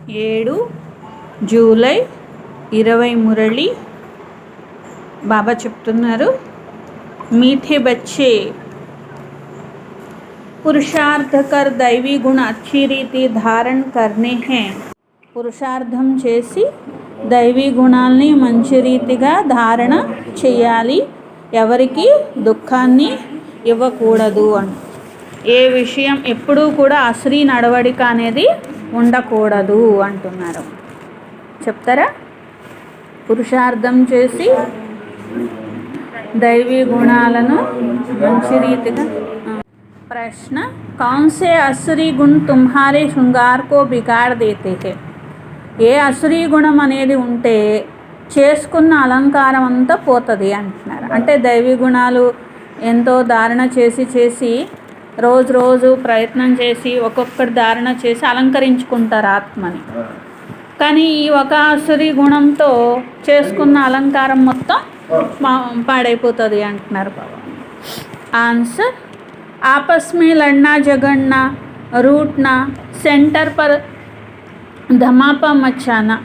7 July 20 Murali బాబా చెప్తున్నారు, मीठे बच्चे पुरुषार्थ कर दैवी गुण अच्छी रीति धारण करने हैं. పురుషార్థం చేసి దైవీ గుణాల్ని మంచి రీతిగా ధారణ చేయాలి. ఎవరికి దుఃఖాన్ని ఇవ్వకూడదు అని. ఏ విషయం ఎప్పుడూ కూడా అశ్రీ నడవడిక అనేది ఉండకూడదు అంటున్నారు. చెప్తారా? పురుషార్థం చేసి దైవీ గుణాలను మంచి రీతిగా. ప్రశ్న, कौन से असुरी गुण तुम्हारे श्रृंगार को बिगाड़ देते हैं? ఏ అసురీ గుణం అనేది ఉంటే చేసుకున్న అలంకారం అంతా పోతుంది అంటున్నారు. అంటే దైవీ గుణాలు ఎంతో ధారణ చేసి రోజు ప్రయత్నం చేసి ఒక్కొక్కటి ధారణ చేసి అలంకరించుకుంటారు ఆత్మని. కానీ ఈ ఒక అసురీ గుణంతో చేసుకున్న అలంకారం మొత్తం పాడైపోతుంది అంటున్నారు బాబా. ఆన్సర్, आपस में लड़ना झगड़ना, रूठना, सेंटर पर धमापा मचाना,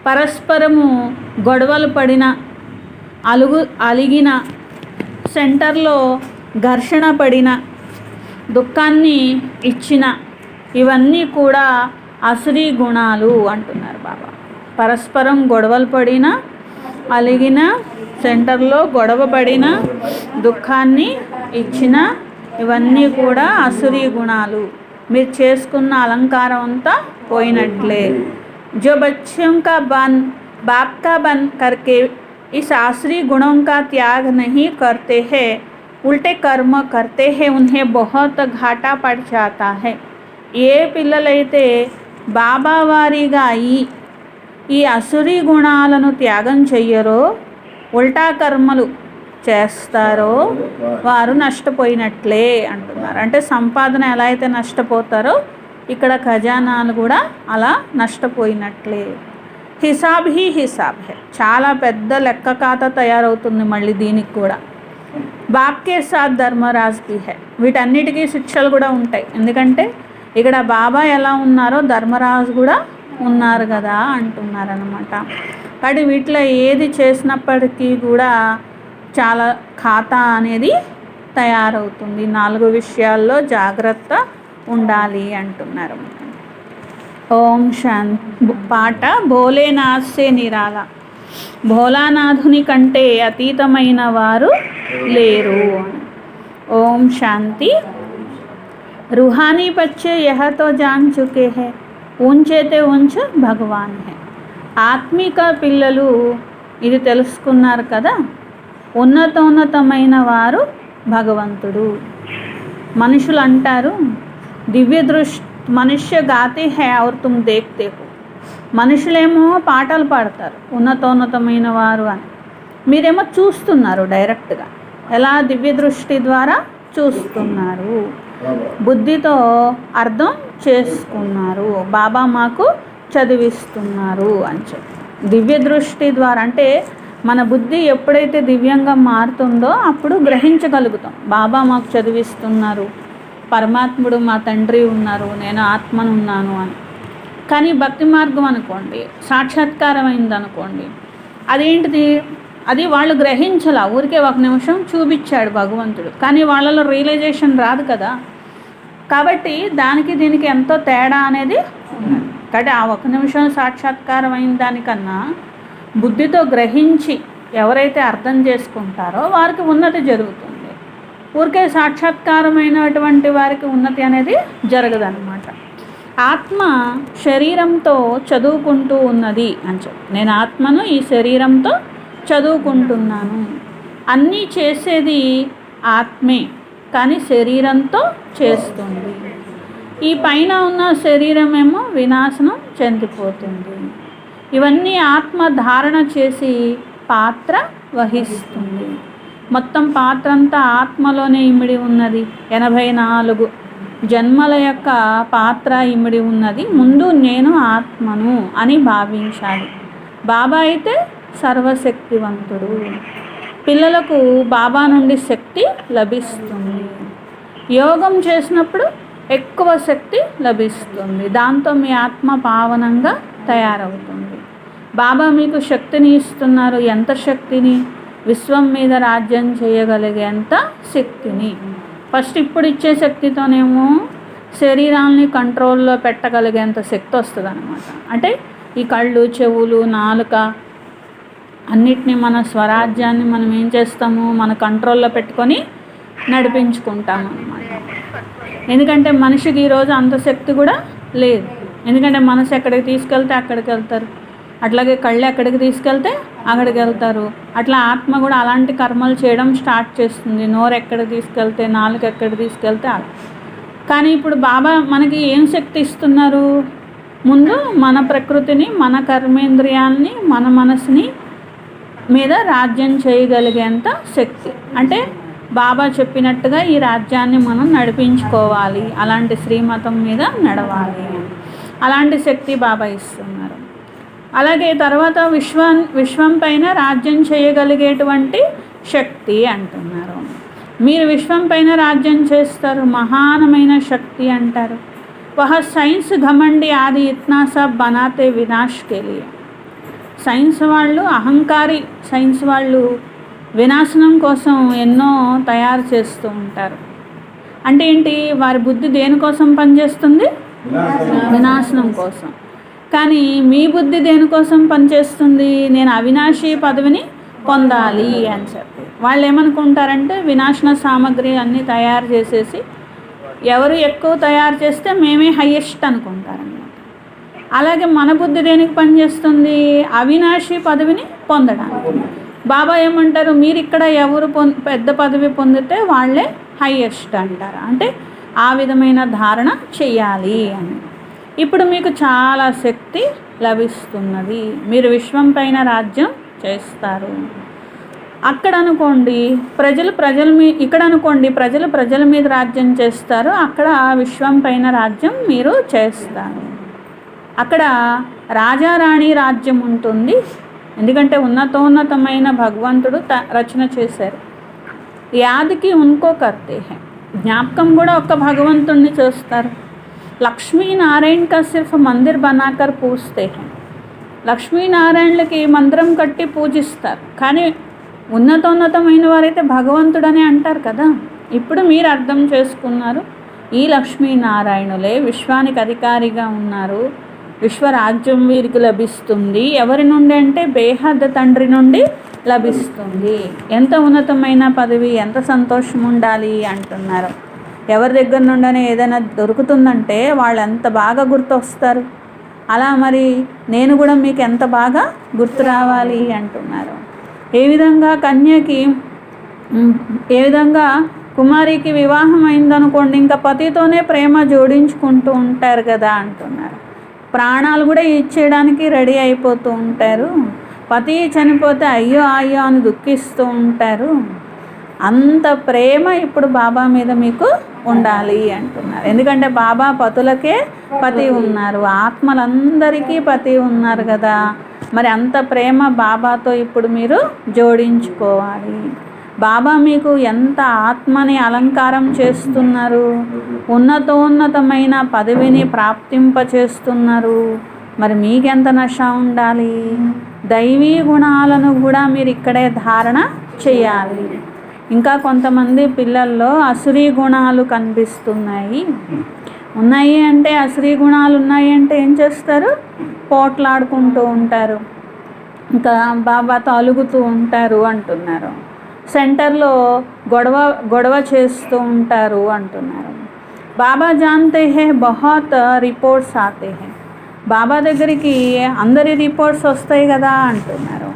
పరస్పరము గొడవలు పడిన, అలిగిన, సెంటర్లో ఘర్షణ పడిన, దుఃఖాన్ని ఇచ్చిన, ఇవన్నీ కూడా అసురీ గుణాలు అంటున్నారు బాబా. పరస్పరం గొడవలు పడిన, అలిగిన, సెంటర్లో గొడవ పడిన, దుఃఖాన్ని ఇచ్చిన, ఇవన్నీ కూడా అసురీ గుణాలు. మీరు చేసుకున్న అలంకారం అంతా పోయినట్లే. जो बच्चों का बाप का बन करके इस आसुरी गुणों का त्याग नहीं करते हैं, उल्टे कर्म करते हैं, उन्हें बहुत घाटा पड़ जाता है. ఏ పిల్లలైతే బాబా వారిగా ఈ అసురీ గుణాలను త్యాగం చెయ్యరో, ఉల్టా కర్మలు చేస్తారో వారు నష్టపోయినట్లే అంటున్నారు. అంటే సంపాదన ఎలా అయితే నష్టపోతారో ఇక్కడ ఖజానాలు కూడా అలా నష్టపోయినట్లే. హిసాబ్ హే, చాలా పెద్ద లెక్క ఖాతా తయారవుతుంది మళ్ళీ దీనికి కూడా. బాప్కే సాత్ ధర్మరాజ్ భీ హై, వీటన్నిటికీ శిక్షలు కూడా ఉంటాయి. ఎందుకంటే ఇక్కడ బాబా ఎలా ఉన్నారో ధర్మరాజు కూడా ఉన్నారు కదా అంటున్నారనమాట. కాబట్టి వీటిలో ఏది చేసినప్పటికీ కూడా చాలా ఖాతా అనేది తయారవుతుంది. 4 విషయాల్లో జాగ్రత్త ఉండాలి అంటున్నారు. ఓం శాంతి. పాట భోలేనాథ్ సే నిరాల. భోలానాథుని కంటే అతీతమైన వారు లేరు. ఓం శాంతి. रूहानी बच्चे यह तो जान चुके हैं, ऊंचे ते ऊंच భగవాన్ है. ఆత్మిక పిల్లలు ఇది తెలుసుకున్నారు కదా, ఉన్నతమైన వారు భగవంతుడు. మనుషులు అంటారు, దివ్య దృష్టి మనుష్య గాతే హై ఔర్ తుమ్ దేఖ్తే హో. మనుషులేమో పాటలు పాడతారు ఉన్నతమైన వారు అని, మీరేమో చూస్తున్నారు డైరెక్ట్గా. ఎలా? దివ్య దృష్టి ద్వారా చూస్తున్నారు, బుద్ధితో అర్థం చేసుకున్నారు, బాబా మాకు చదివిస్తున్నారు అని చెప్పి. దివ్య దృష్టి ద్వారా అంటే మన బుద్ధి ఎప్పుడైతే దివ్యంగా మారుతుందో అప్పుడు గ్రహించగలుగుతాం, బాబా మాకు చదివిస్తున్నారు, పరమాత్ముడు మా తండ్రి ఉన్నారు, నేను ఆత్మను ఉన్నాను అని. కానీ భక్తి మార్గం అనుకోండి, సాక్షాత్కారం అయిందనుకోండి, అదేంటిది? అది వాళ్ళు గ్రహించాల, ఊరికే 1 నిమిషం చూపించాడు భగవంతుడు, కానీ వాళ్ళలో రియలైజేషన్ రాదు కదా. కాబట్టి దానికి దీనికి ఎంతో తేడా అనేది ఉన్నది. కాబట్టి ఆ 1 నిమిషం సాక్షాత్కారం అయిన దానికన్నా బుద్ధితో గ్రహించి ఎవరైతే అర్థం చేసుకుంటారో వారికి ఉన్నతి జరుగుతుంది. ఊరికే సాక్షాత్కారమైనటువంటి వారికి ఉన్నతి అనేది జరగదన్నమాట. ఆత్మ శరీరంతో చదువుకుంటూ ఉన్నది అని చెప్పి, నేను ఆత్మను ఈ శరీరంతో చదువుకుంటున్నాను. అన్నీ చేసేది ఆత్మే, కానీ శరీరంతో చేస్తుంది. ఈ పైన ఉన్న శరీరం ఏమో వినాశనం చెందిపోతుంది. ఇవన్నీ ఆత్మ ధారణ చేసి పాత్ర వహిస్తుంది. మొత్తం పాత్ర అంతా ఆత్మలోనే ఇమిడి ఉన్నది. 84 జన్మల యొక్క పాత్ర ఇమిడి ఉన్నది. ముందు నేను ఆత్మను అని భావించాలి. బాబా అయితే సర్వశక్తివంతుడు. పిల్లలకు బాబా నుండి శక్తి లభిస్తుంది. యోగం చేసినప్పుడు ఎక్కువ శక్తి లభిస్తుంది. దాంతో మీ ఆత్మ పావనంగా తయారవుతుంది. బాబా మీకు శక్తిని ఇస్తున్నారు. ఎంత శక్తిని? విశ్వం మీద రాజ్యం చేయగలిగేంత శక్తిని. ఫస్ట్ ఇప్పుడు ఇచ్చే శక్తితోనేమో శరీరాన్ని కంట్రోల్లో పెట్టగలిగేంత శక్తి వస్తుంది అన్నమాట. అంటే ఈ కళ్ళు, చెవులు, నాలుక అన్నిటినీ మన స్వరాజ్యాన్ని మనం ఏం చేస్తాము, మన కంట్రోల్లో పెట్టుకొని నడిపించుకుంటాము అన్నమాట. ఎందుకంటే మనిషికి ఈరోజు అంత శక్తి కూడా లేదు. ఎందుకంటే మనసు ఎక్కడికి తీసుకెళ్తే అక్కడికి వెళ్తారు, అట్లాగే కళ్ళు ఎక్కడికి తీసుకెళ్తే అక్కడికి వెళ్తారు. అట్లా ఆత్మ కూడా అలాంటి కర్మలు చేయడం స్టార్ట్ చేస్తుంది. నోరు ఎక్కడికి తీసుకెళ్తే, నాలుగు ఎక్కడికి తీసుకెళ్తే అలా. కానీ ఇప్పుడు బాబా మనకి ఏం శక్తి ఇస్తున్నారు? ముందు మన ప్రకృతిని, మన కర్మేంద్రియాలని, మన మనసుని మీద రాజ్యం చేయగలిగేంత శక్తి. అంటే బాబా చెప్పినట్టుగా ఈ రాజ్యాన్ని మనం నడిపించుకోవాలి, అలాంటి శ్రీమతం మీద నడవాలి, అలాంటి శక్తి బాబా ఇస్తున్నారు. అలాగే తర్వాత విశ్వం పైన రాజ్యం చేయగలిగేటువంటి శక్తి అంటున్నారు. మీరు విశ్వం పైన రాజ్యం చేస్తారు, మహానమైన శక్తి అంటారు. వహ సైన్స్ ఘమండి ఆది ఇత్నా సబ్ బనాతే వినాష్ కే లియే. సైన్స్ వాళ్ళు, అహంకారి సైన్స్ వాళ్ళు వినాశనం కోసం ఎన్నో తయారు చేస్తూ ఉంటారు. అంటే ఏంటి? వారి బుద్ధి దేనికోసం పనిచేస్తుంది? వినాశనం కోసం. కానీ మీ బుద్ధి దేనికోసం పనిచేస్తుంది? నేను అవినాశీ పదవిని పొందాలి అని చెప్పి. వాళ్ళు ఏమనుకుంటారంటే వినాశన సామాగ్రి అన్నీ తయారు చేసేసి ఎవరు ఎక్కువ తయారు చేస్తే మేమే హయ్యెస్ట్ అనుకుంటారన్నమాట. అలాగే మన బుద్ధి దేనికి పనిచేస్తుంది? అవినాశీ పదవిని పొందడానికి. బాబా ఏమంటారు? మీరు ఇక్కడ ఎవరు పెద్ద పదవి పొందితే వాళ్ళే హయ్యెస్ట్ అంటారు. అంటే ఆ విధమైన ధారణ చెయ్యాలి అని. ఇప్పుడు మీకు చాలా శక్తి లభిస్తున్నది. మీరు విశ్వం పైన రాజ్యం చేస్తారు. అక్కడ అనుకోండి ఇక్కడ అనుకోండి ప్రజల మీద రాజ్యం చేస్తారు. అక్కడ విశ్వం పైన రాజ్యం మీరు చేస్తారు. అక్కడ రాజారాణి రాజ్యం ఉంటుంది. ఎందుకంటే ఉన్నతోన్నతమైన భగవంతుడు రచన చేశారు. యాదికి ఉన్కో కర్తే హై. జ్ఞాపకం కూడా ఒక్క భగవంతుడిని చేస్తారు. లక్ష్మీనారాయణ కా సిర్ఫ్ మందిర్ బనాకర్ పూజితే హై. లక్ష్మీనారాయణలకి మందిరం కట్టి పూజిస్తారు. కానీ ఉన్నతోన్నతమైన వారైతే భగవంతుడని అంటారు కదా. ఇప్పుడు మీరు అర్థం చేసుకున్నారు, ఈ లక్ష్మీనారాయణులే విశ్వానికి అధికారిగా ఉన్నారు. విశ్వరాజ్యం వీరికి లభిస్తుంది. ఎవరి నుండి అంటే బేహద్ తండ్రి నుండి లభిస్తుంది. ఎంత ఉన్నతమైన పదవి, ఎంత సంతోషం ఉండాలి అంటున్నారు. ఎవరి దగ్గర నుండనే ఏదైనా దొరుకుతుందంటే వాళ్ళు ఎంత బాగా గుర్తొస్తారు. అలా మరి నేను కూడా మీకు ఎంత బాగా గుర్తు రావాలి అంటున్నారు. ఏ విధంగా కన్యకి, ఏ విధంగా కుమారికి వివాహం అయిందనుకోండి, ఇంకా పతితోనే ప్రేమ జోడించుకుంటూ ఉంటారు కదా అంటున్నారు. ప్రాణాలు కూడా ఇచ్చేయడానికి రెడీ అయిపోతూ ఉంటారు. పతి చనిపోతే అయ్యో అయ్యో అని దుఃఖిస్తూ ఉంటారు. అంత ప్రేమ ఇప్పుడు బాబా మీద మీకు ఉండాలి అంటున్నారు. ఎందుకంటే బాబా పతులకే పతి ఉన్నారు, ఆత్మలందరికీ పతి ఉన్నారు కదా. మరి అంత ప్రేమ బాబాతో ఇప్పుడు మీరు జోడించుకోవాలి. బాబా మీకు ఎంత ఆత్మని అలంకారం చేస్తున్నారు, ఉన్నతోన్నతమైన పదవిని ప్రాప్తింపచేస్తున్నారు. మరి మీకెంత నశ ఉండాలి? దైవీ గుణాలను కూడా మీరు ఇక్కడే ధారణ చేయాలి. ఇంకా కొంతమంది పిల్లల్లో అసురీ గుణాలు కనిపిస్తున్నాయి. ఉన్నాయి అంటే, అసురీ గుణాలు ఉన్నాయి అంటే ఏం చేస్తారు? పోట్లాడుకుంటూ ఉంటారు, ఇంకా బాబాతో అలుగుతూ ఉంటారు అంటున్నారు. సెంటర్లో గొడవ చేస్తూ ఉంటారు అంటున్నారు. బాబా జాన్తే హే బహుత్ రిపోర్ట్స్ ఆతే హే. బాబా దగ్గరికి అందరి రిపోర్ట్స్ వస్తాయి కదా అంటున్నారు.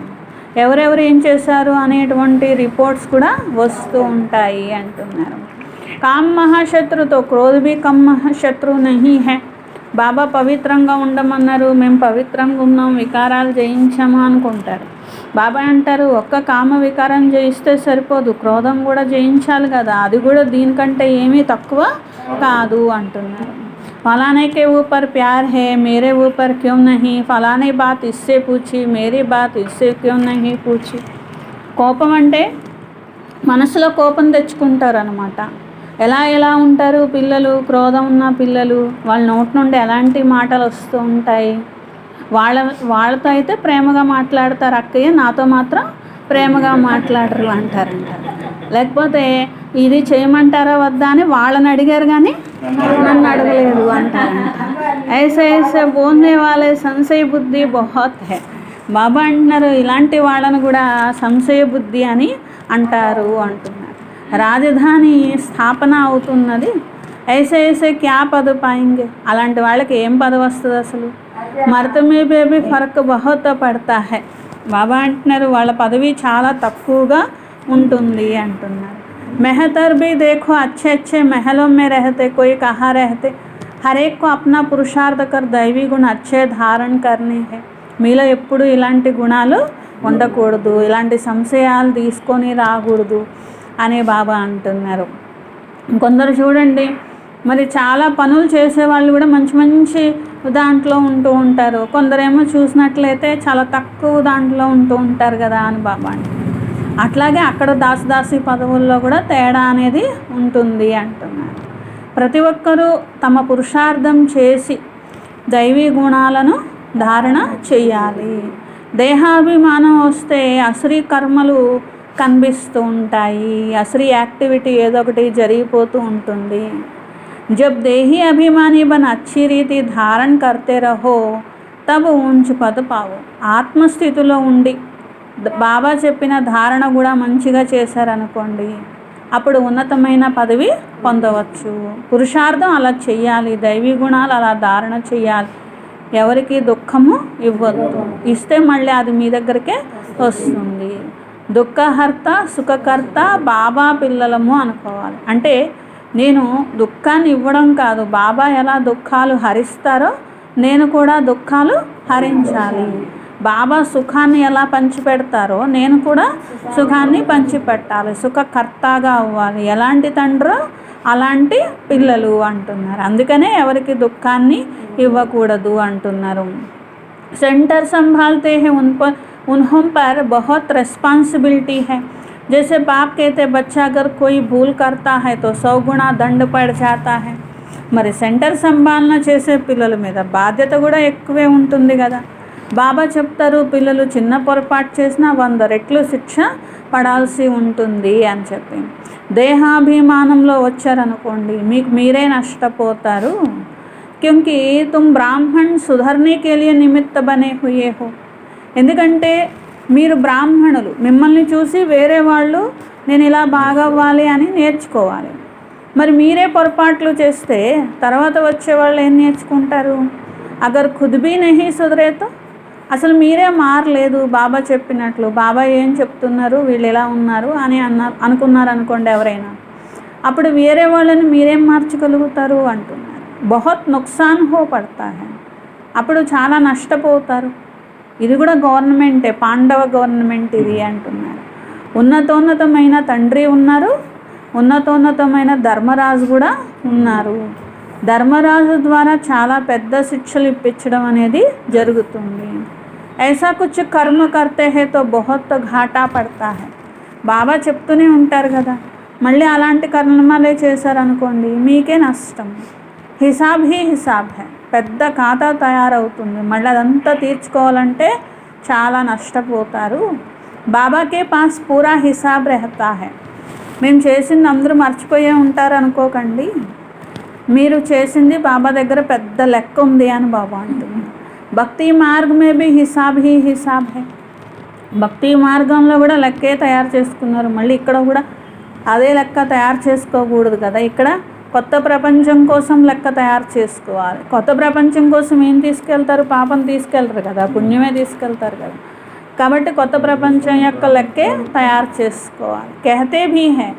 ఎవరెవరు ఏం చేశారు అనేటువంటి రిపోర్ట్స్ కూడా వస్తూ ఉంటాయి అంటున్నారు. కామ్ మహాశత్రుతో క్రోధ్ భీ కమ్ మహాశత్రు నహీ హై. బాబా పవిత్రంగా ఉండమన్నారు, మేము పవిత్రంగా ఉన్నాం, వికారాలు జయించాము అనుకుంటారు. బాబా అంటారు, ఒక్క కామ వికారం జయిస్తే సరిపోదు, క్రోధం కూడా జయించాలి కదా, అది కూడా దీనికంటే ఏమీ తక్కువ కాదు అంటున్నారు. फलाने के ऊपर प्यार है, मेरे ऊपर क्यों नहीं? फलाने बात इससे पूछी, मेरी बात इससे क्यों नहीं पूछी? కోపం అంటే మనసులో కోపం తెచ్చుకుంటారు అనమాట. ఎలా ఎలా ఉంటారు పిల్లలు, క్రోధం ఉన్న పిల్లలు, వాళ్ళ నోటి నుండి ఎలాంటి మాటలు వస్తూ ఉంటాయి. వాళ్ళతో అయితే ప్రేమగా మాట్లాడతారు, అక్కయ్య నాతో మాత్రం ప్రేమగా మాట్లాడరు అంటారంట. లేకపోతే ఇది చేయమంటారా వద్దా అని వాళ్ళని అడిగారు కానీ నన్ను అడగలేదు అంటారంట. ఐసే ఐసే బోల్నే వాలే సంశయ బుద్ధి బహుత్ హై. బాబా అంటున్నారు ఇలాంటి వాళ్ళను కూడా సంశయ బుద్ధి అని అంటారు అంటున్నారు. రాజధాని స్థాపన అవుతున్నది, ఐసే ఐసే క్యా పదవి పాయింగే, అలాంటి వాళ్ళకి ఏం పదవి వస్తుంది అసలు. మర్తమే బేబీ ఫరక్ బహుత్ పడతా హై. బాబా అంటున్నారు వాళ్ళ పదవి చాలా తక్కువగా ఉంటుంది అంటున్నారు. మెహతర్ भी देखो अच्छे अच्छे महलों में रहते, कोई कहाँ रहते, हर एक को अपना पुरुषार्थ कर दैवी गुण अच्छे धारण करने हैं. మీలో ఎప్పుడు ఇలాంటి గుణాలు ఉండకూడదు, ఇలాంటి సంశయాలు తీసుకొని రాకూడదు అని బాబా అంటున్నారు. కొందరు చూడండి మరి చాలా పనులు చేసేవాళ్ళు కూడా మంచి మంచి దాంట్లో ఉంటూ ఉంటారు, కొందరేమో చూసినట్లయితే చాలా తక్కువ దాంట్లో ఉంటూ ఉంటారు కదా అని బాబా అంటున్నారు. అట్లాగే అక్కడ దాసి పదవుల్లో కూడా తేడా అనేది ఉంటుంది అంటున్నారు. ప్రతి ఒక్కరూ తమ పురుషార్థం చేసి దైవీ గుణాలను ధారణ చెయ్యాలి. దేహాభిమానం వస్తే అసురీ కర్మలు కనిపిస్తూ ఉంటాయి, అసురీ యాక్టివిటీ ఏదో ఒకటి జరిగిపోతూ ఉంటుంది. जब देही अभिमानी बन अच्छी रीति धारण करते रहो तब ऊंच पद पाओ. ఆత్మస్థితిలో ఉండి బాబా చెప్పిన ధారణ కూడా మంచిగా చేశారనుకోండి, అప్పుడు ఉన్నతమైన పదవి పొందవచ్చు. పురుషార్థం అలా చెయ్యాలి, దైవీ గుణాలు అలా ధారణ చెయ్యాలి. ఎవరికి దుఃఖము ఇవ్వద్దు, ఇస్తే మళ్ళీ అది మీ దగ్గరికే వస్తుంది. దుఃఖహర్త సుఖకర్త బాబా పిల్లలము అనుకోవాలి. అంటే నేను దుఃఖాన్ని ఇవ్వడం కాదు, బాబా ఎలా దుఃఖాలు హరిస్తారో నేను కూడా దుఃఖాలు హరించాలి. బాబా సుఖాన్ని ఎలా పంచిపెడతారో నేను కూడా సుఖాన్ని పంచిపెట్టాలి, సుఖకర్తగా అవ్వాలి. ఎలాంటి తండ్రో అలాంటి పిల్లలు అంటున్నారు. అందుకనే ఎవరికి దుఃఖాన్ని ఇవ్వకూడదు అంటున్నారు. सेंटर संभालते हैं उन्हों पर बहुत रिस्पॉन्सिबिलिटी है. जैसे बाप कहते बच्चा अगर कोई भूल करता है तो 100 गुना दंड पड़ जाता है. మరి సెంటర్ సంభాలన చేసే పిల్లల మీద బాధ్యత కూడా ఎక్కువే ఉంటుంది కదా. బాబా చెప్తారు పిల్లలు చిన్న పొరపాటు చేసినా 100 రెట్లు శిక్ష పడాల్సి ఉంటుంది అని చెప్పి. దేహాభిమానంలో వచ్చారనుకోండి మీకు మీరే నష్టపోతారు. क्योंकि तुम ब्राह्मण सुधरने के लिए निमित्त बने हुए हो. ఎందుకంటే మీరు బ్రాహ్మణులు, మిమ్మల్ని చూసి వేరే వాళ్ళు నేను ఇలా బాగవ్వాలి అని నేర్చుకోవాలి. మరి మీరే పొరపాట్లు చేస్తే తర్వాత వచ్చే వాళ్ళు ఏం నేర్చుకుంటారు. అగర్ ఖుద్ భీ నహీ సుధరేతో, అసలు మీరే మారలేదు బాబా చెప్పినట్లు, బాబా ఏం చెప్తున్నారు వీళ్ళు ఎలా ఉన్నారు అని అనుకున్నారనుకోండి ఎవరైనా, అప్పుడు వేరే వాళ్ళని మీరేం మార్చగలుగుతారు అంటున్నారు. బహుత్ నుక్సాన్ హో పడతా హై, అప్పుడు చాలా నష్టపోతారు. ఇది కూడా గవర్నమెంటే, పాండవ గవర్నమెంట్ ఇది అంటున్నారు. ఉన్నతోన్నతమైన తండ్రి ఉన్నారు, ఉన్నతోన్నతమైన ధర్మరాజు కూడా ఉన్నారు. ధర్మరాజు ద్వారా చాలా పెద్ద శిక్షలు ఇప్పించడం అనేది జరుగుతుంది. ऐसा कुछ कर्म करते हैं तो बहुत घाटा पड़ता है. బాబా చెప్తూనే ఉంటారు కదా, మళ్ళీ అలాంటి కర్మలే చేశారనుకోండి మీకే నష్టం. హిసాబ్ హీ హిసాబ్ హై, పెద్ద ఖాతా తయారవుతుంది. మళ్ళీ అదంతా తీర్చుకోవాలంటే చాలా నష్టపోతారు. బాబాకే పాస్ పూరా హిసాబ్ రెహతా హై. మేము చేసింది అందరూ మర్చిపోయే ఉంటారు అనుకోకండి, మీరు చేసింది బాబా దగ్గర పెద్ద లెక్క ఉంది అని బాబా అంటుంది. భక్తి మార్గం మే భీ హిసాబ్ హీ హిసాబ్ హై. భక్తి మార్గంలో కూడా లెక్కే తయారు చేసుకున్నారు. మళ్ళీ ఇక్కడ కూడా అదే లెక్క తయారు చేసుకోకూడదు కదా. ఇక్కడ కొత్త ప్రపంచం కోసం లెక్క తయారు చేసుకోవాలి. కొత్త ప్రపంచం కోసం ఏం తీసుకెళ్తారు, పాపం తీసుకెళ్తారు కదా, పుణ్యమే తీసుకెళ్తారు కదా. కాబట్టి కొత్త ప్రపంచం యొక్క లెక్కే తయారు చేసుకోవాలి. कहते भी हैं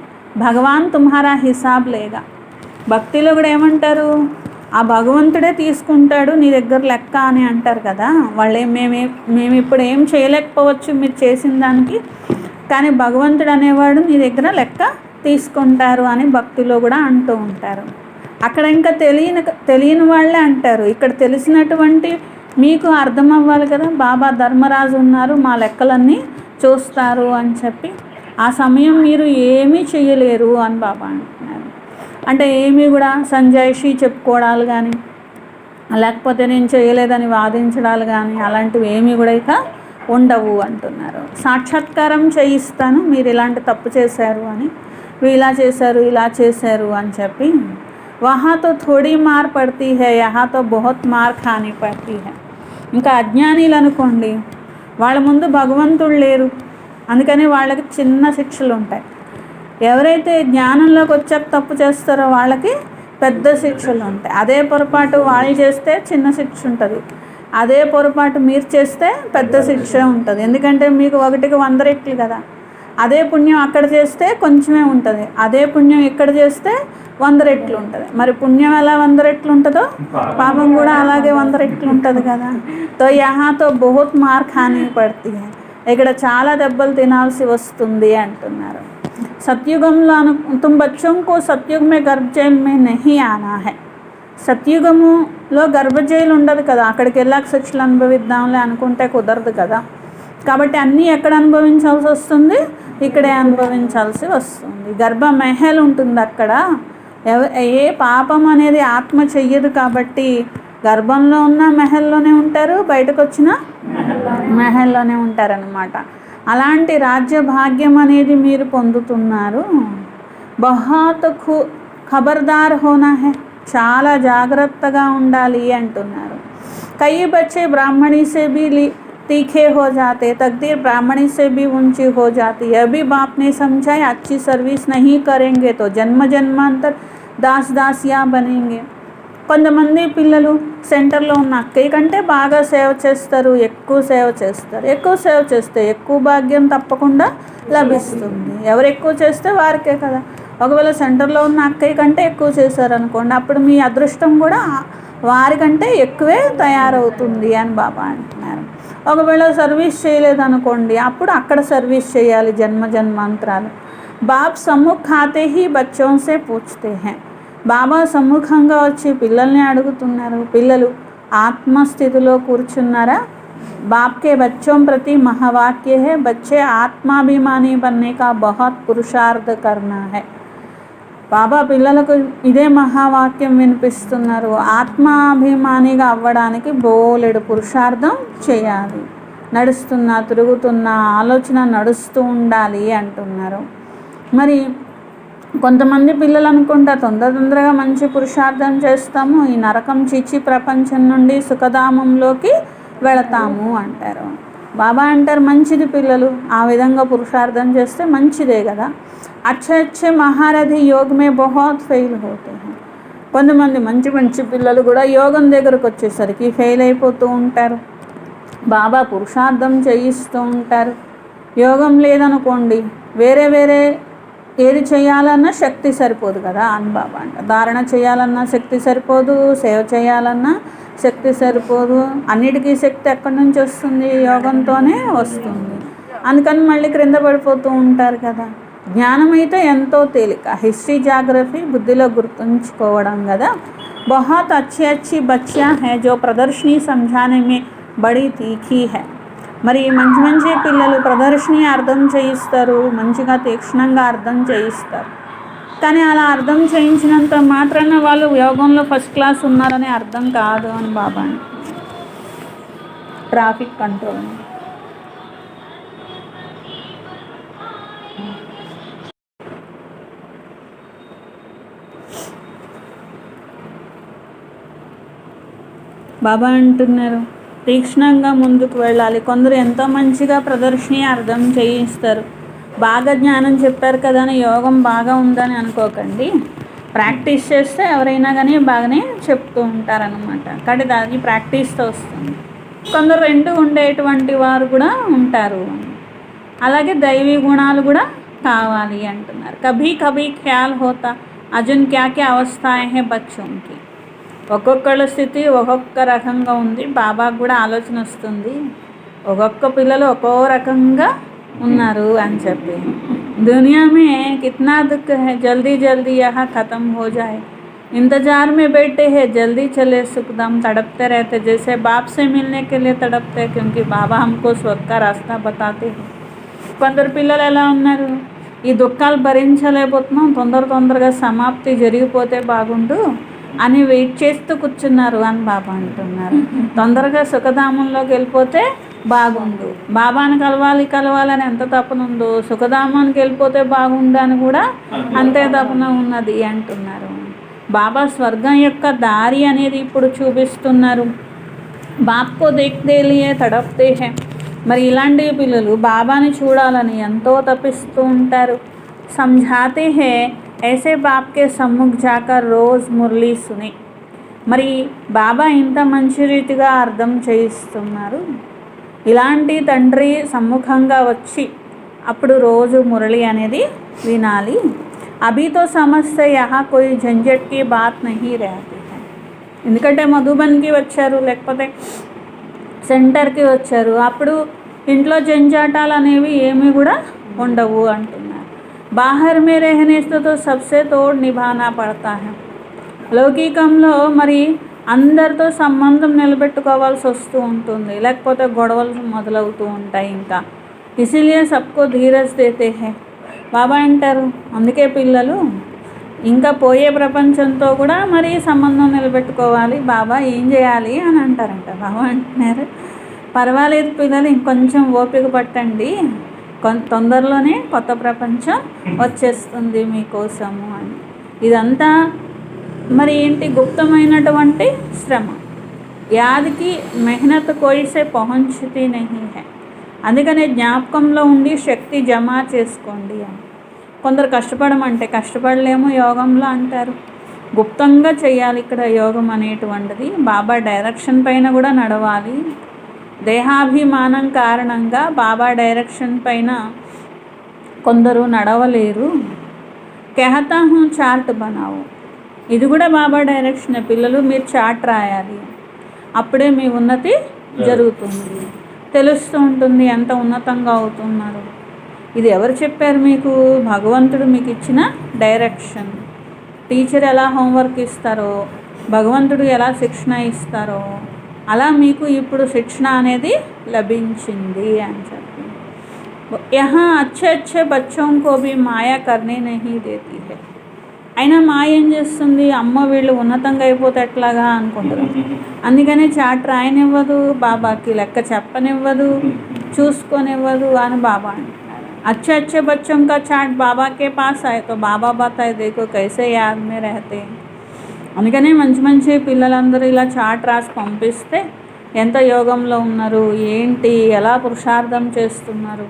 భగవాన్ తుమ్హారా హిసాబ్ లేగా. భక్తిలో కూడా ఏమంటారు, ఆ భగవంతుడే తీసుకుంటాడు నీ దగ్గర లెక్క అని అంటారు కదా. వాళ్ళే మేము ఇప్పుడు ఏం చేయలేకపోవచ్చు మీరు చేసిన దానికి, కానీ భగవంతుడు అనేవాడు నీ దగ్గర లెక్క తీసుకుంటారు అని భక్తిలో కూడా అంటూ ఉంటారు. అక్కడ ఇంకా తెలియని వాళ్ళే అంటారు, ఇక్కడ తెలిసినటువంటి మీకు అర్థం అవ్వాలి కదా, బాబా ధర్మరాజు ఉన్నారు మా లెక్కలన్నీ చూస్తారు అని చెప్పి. ఆ సమయం మీరు ఏమీ చేయలేరు అని బాబా అంటున్నారు. అంటే ఏమీ కూడా సంజాయిషి చెప్పుకోవడాలు కానీ, లేకపోతే నేను చేయలేదని వాదించడాలు కానీ అలాంటివి ఏమీ కూడా ఇక ఉండవు అంటున్నారు. సాక్షాత్కారం చేయిస్తాను, మీరు ఇలాంటి తప్పు చేశారు అని, ఇలా చేశారు ఇలా చేశారు అని చెప్పి. వహాతో థోడీ మార్ పడతీ హై, యహాతో బహుత్ మార్ ఖానీ పడతీ హై. ఇంకా అజ్ఞానీలు అనుకోండి, వాళ్ళ ముందు భగవంతుడు లేరు, అందుకని వాళ్ళకి చిన్న శిక్షలు ఉంటాయి. ఎవరైతే జ్ఞానంలోకి వచ్చాక తప్పు చేస్తారో వాళ్ళకి పెద్ద శిక్షలు ఉంటాయి. అదే పొరపాటు వాళ్ళు చేస్తే చిన్న శిక్ష ఉంటుంది, అదే పొరపాటు మీరు చేస్తే పెద్ద శిక్ష ఉంటుంది. ఎందుకంటే మీకు 1కి 100 రెట్లు కదా. అదే పుణ్యం అక్కడ చేస్తే కొంచెమే ఉంటుంది, అదే పుణ్యం ఇక్కడ చేస్తే 100 రెట్లు ఉంటుంది. మరి పుణ్యం ఎలా 100 రెట్లు ఉంటుందో పాపం కూడా అలాగే 100 రెట్లు ఉంటుంది కదా. తో యహాతో బహుత్ మార్ ఖానీ పడతీ హై, ఇక్కడ చాలా దెబ్బలు తినాల్సి వస్తుంది అంటున్నారు. సత్యుగంలో తుమ్ బచ్చోం కో సత్యుగ్ మే గర్భ జైల్ మే నహీ ఆనా హై. సత్యుగములో గర్భజైలు ఉండదు కదా, అక్కడికి వెళ్ళాక శిక్షలు అనుభవిద్దాంలే అనుకుంటే కుదరదు కదా. కాబట్టి అన్నీ ఎక్కడ అనుభవించాల్సి వస్తుంది, ఇక్కడే అనుభవించాల్సి వస్తుంది. గర్భ మెహల్ ఉంటుంది అక్కడ. ఏ పాపం అనేది ఆత్మ చెయ్యదు కాబట్టి గర్భంలో ఉన్న మెహల్లోనే ఉంటారు, బయటకు వచ్చిన మెహల్లోనే ఉంటారనమాట. అలాంటి రాజ్య భాగ్యం అనేది మీరు పొందుతున్నారు. బహుత్ ఖబర్దార్ హోనా హై, చాలా జాగ్రత్తగా ఉండాలి అంటున్నారు. కయి బచ్చే బ్రాహ్మణి సే భీ तीखे हो जाते, तकदीर ब्राह्मणी से भी ऊंची हो जाती है. अभी बाप ने समझाया अच्छी सर्विस नहीं करेंगे तो जन्म जन्मांतर दास दासिया बनेंगे. కొంతమంది పిల్లలు సెంటర్లో ఉన్న అక్కయ్య కంటే బాగా సేవ చేస్తారు, ఎక్కువ సేవ చేస్తారు. ఎక్కువ సేవ చేస్తే ఎక్కువ భాగ్యం తప్పకుండా లభిస్తుంది. ఎవరు ఎక్కువ చేస్తే వారికే కదా. ఒకవేళ సెంటర్లో ఉన్న అక్కయ్య కంటే ఎక్కువ చేశారనుకోండి, అప్పుడు మీ అదృష్టం కూడా వారికంటే ఎక్కువే తయారవుతుంది అని బాబా అంటున్నారు. ఒకవేళ సర్వీస్ చేయలేదనుకోండి, అప్పుడు అక్కడ సర్వీస్ చేయాలి జన్మ జన్మాంతరాలు. బాప్ సమ్ముఖ్ ఆతే హీ బచ్చోం సే పూछते हैं. బాబా సమ్ముఖంగా వచ్చి పిల్లల్ని అడుగుతున్నారు, పిల్లలు ఆత్మస్థితిలో కూర్చున్నారా? బాప్కే బచ్చోం ప్రతి మహావాక్య హై, బచ్చే ఆత్మాభిమాని బన్నే కా బహుత్ పురుషార్థ కర్నా హై. బాబా పిల్లలకు ఇదే మహావాక్యం వినిపిస్తున్నారు. ఆత్మాభిమానిగా అవ్వడానికి బోలెడు పురుషార్థం చేయాలి. నడుస్తున్నా తిరుగుతున్న ఆలోచన నడుస్తూ ఉండాలి అంటున్నారు. మరి కొంతమంది పిల్లలు అనుకుంటారు తొందరగా మంచి పురుషార్థం చేస్తాము, ఈ నరకం చీచి ప్రపంచం నుండి సుఖధామంలోకి వెళతాము అంటారు. బాబా అంటారు మంచిది పిల్లలు, ఆ విధంగా పురుషార్థం చేస్తే మంచిదే కదా. अच्छे महारथी योग में बहुत फेल होते हैं. కొంతమంది మంచి పిల్లలు కూడా యోగం దగ్గరకు వచ్చేసరికి ఫెయిల్ అయిపోతూ ఉంటారు. బాబా పురుషార్థం చేయిస్తూ ఉంటారు. యోగం లేదనుకోండి, వేరే ఏది చేయాలన్నా శక్తి సరిపోదు కదా అని బాబా అంట. ధారణ చేయాలన్నా శక్తి సరిపోదు, సేవ చేయాలన్నా శక్తి సరిపోదు. అన్నిటికీ శక్తి ఎక్కడి నుంచి వస్తుంది? యోగంతోనే వస్తుంది. అందుకని మళ్ళీ క్రింద పడిపోతూ ఉంటారు కదా. జ్ఞానం అయితే ఎంతో తేలిక, హిస్టరీ జాగ్రఫీ బుద్ధిలో గుర్తుంచుకోవడం కదా. बहुत अच्छी बच्चियाँ हैं जो प्रदर्शनी समझाने में बड़ी तीखी है. మరి మంచి పిల్లలు ప్రదర్శని అర్థం చేయిస్తారు, మంచిగా తీక్షణంగా అర్థం చేయిస్తారు. కానీ అలా అర్థం చేయించినంత మాత్రాన వాళ్ళు యోగంలో ఫస్ట్ క్లాస్ ఉన్నారని అర్థం కాదు అని బాబా. ట్రాఫిక్ కంట్రోల్ బాబా అంటున్నారు తీక్షణంగా ముందుకు వెళ్ళాలి. కొందరు ఎంతో మంచిగా ప్రదర్శని అర్థం చేయిస్తారు. బాగా జ్ఞానం చెప్పారు కదా అని యోగం బాగా ఉందని అనుకోకండి. ప్రాక్టీస్ చేస్తే ఎవరైనా కానీ బాగానే చెప్తూ ఉంటారనమాట. కాబట్టి దానికి ప్రాక్టీస్తో వస్తుంది. కొందరు రెండు ఉండేటువంటి వారు కూడా ఉంటారు. అలాగే దైవీ గుణాలు కూడా కావాలి అంటున్నారు. కభీ కభీ ఖ్యాల్ హోతా అజున్ క్యా క్యా అవస్థాయే హై బచ్చోంకి. ఒక్కొక్కళ్ళ స్థితి ఒక్కొక్క రకంగా ఉంది. బాబాకు కూడా ఆలోచన వస్తుంది, ఒక్కొక్క పిల్లలు ఒక్కో రకంగా ఉన్నారు అని చెప్పి. దునియా మే కిత్నా దుఃఖ హై, జల్దీ జల్దీ యహా ఖతం హో జాయే. इंतजार में बैठे हैं, जल्दी चले सुखदम. तड़पते रहते जैसे बाप से मिलने के लिए तड़पते, क्योंकि बाबा हमको स्वर्ग का रास्ता बताते हैं. కొందరు పిల్లలు ఎలా ఉన్నారు, ఈ దుఃఖాలు భరించలేకపోతున్నాం, తొందరగా సమాప్తి జరిగిపోతే బాగుండు అని వెయిట్ చేస్తూ కూర్చున్నారు అని బాబా అంటున్నారు. తొందరగా సుఖధామంలోకి వెళ్ళిపోతే బాగుండు, బాబాని కలవాలని ఎంత తపన ఉందో సుఖధామానికి వెళ్ళిపోతే బాగుండు అని కూడా అంతే తపన ఉన్నది అంటున్నారు. బాబా స్వర్గం యొక్క దారి అనేది ఇప్పుడు చూపిస్తున్నారు. బాప్కో దేఖ్తే లియే తడప్తే హై. మరి ఇలాంటి పిల్లలు బాబాని చూడాలని ఎంతో తపిస్తూ ఉంటారు. సమझाते हैं ऐसे बाप के सम्मुख जाकर रोज़ మురళీ సుని. మరి బాబా ఇంత మంచి రీతిగా అర్థం చేయిస్తున్నారు. ఇలాంటి తండ్రి సమ్ముఖంగా వచ్చి అప్పుడు రోజు మురళి అనేది వినాలి. అభి తో సమస్య యహా కోయి झंझट की बात नहीं रहती है. ఎందుకంటే మధుబన్కి వచ్చారు, లేకపోతే సెంటర్కి వచ్చారు, అప్పుడు ఇంట్లో జంజాటాలు అనేవి ఏమీ కూడా ఉండవు అంటున్నారు. బాహర్ మే రహనే తో సబ్సే తోడ్ నిభానా పడతా హై. లౌకికంలో మరి అందరితో సంబంధం నిలబెట్టుకోవాల్సి వస్తూ ఉంటుంది, లేకపోతే గొడవలు మొదలవుతూ ఉంటాయి. ఇంకా ఇసిలియే సబ్కో ధీరజ్ దేతే హై. బాబా అంటారు అందుకే పిల్లలు ఇంకా పోయే ప్రపంచంతో కూడా మరి సంబంధం నిలబెట్టుకోవాలి, బాబా ఏం చేయాలి అని అంటారంట. బాబా అంటున్నారు పర్వాలేదు పిల్లలు, ఇంకొంచెం ఓపిక పట్టండి, తొందరలోనే కొత్త ప్రపంచం వచ్చేస్తుంది మీకోసము అని. ఇదంతా మరి ఏంటి, గుప్తమైనటువంటి శ్రమ. యాదికి మెహనత్ కోయిసే పహంచుతీ నహీ హై. అందుకనే జ్ఞాపకంలో ఉండి శక్తి జమా చేసుకోండి అని. కొందరు కష్టపడమంటే కష్టపడలేము యోగంలో అంటారు. గుప్తంగా చేయాలి ఇక్కడ యోగం అనేటువంటిది. బాబా డైరెక్షన్ పైన కూడా నడవాలి. దేహాభిమానం కారణంగా బాబా డైరెక్షన్ పైన కొందరు నడవలేరు. కెహతా హూ చార్ట్ బనావు. ఇది కూడా బాబా డైరెక్షన్. పిల్లలు మీరు చార్ట్ రాయాలి, అప్పుడే మీ ఉన్నతి జరుగుతుంది, తెలుస్తూ ఉంటుంది ఎంత ఉన్నతంగా అవుతున్నారు. ఇది ఎవరు చెప్పారు మీకు? భగవంతుడు మీకు ఇచ్చిన డైరెక్షన్. టీచర్ ఎలా హోంవర్క్ ఇస్తారో, భగవంతుడు ఎలా శిక్షణ ఇస్తారో అలా మీకు ఇప్పుడు శిక్షణ అనేది లభించింది అని చెప్పి. యహా అచ్చే అచ్చే బచ్చోం కో భీ మాయా కర్నే నహీ దేతీ హై. అయినా మాయ ఏం చేస్తుంది, అమ్మ వీళ్ళు ఉన్నతంగా అయిపోతే ఎట్లాగా అనుకుంటారు. అందుకనే చాట్ రాయనివ్వదు, బాబాకి లెక్క చెప్పనివ్వదు, చూసుకొనివ్వదు అని బాబా అంటున్నారు. अच्छे अच्छे बच्चों का चार्ट बाबा के पास आए तो बाबा बताए देखो कैसे याद में रहते. అందుకనే మంచి మంచి పిల్లలందరూ ఇలా చాట్ రాసి పంపిస్తే ఎంత యోగంలో ఉన్నారు, ఏంటి, ఎలా పురుషార్థం చేస్తున్నారు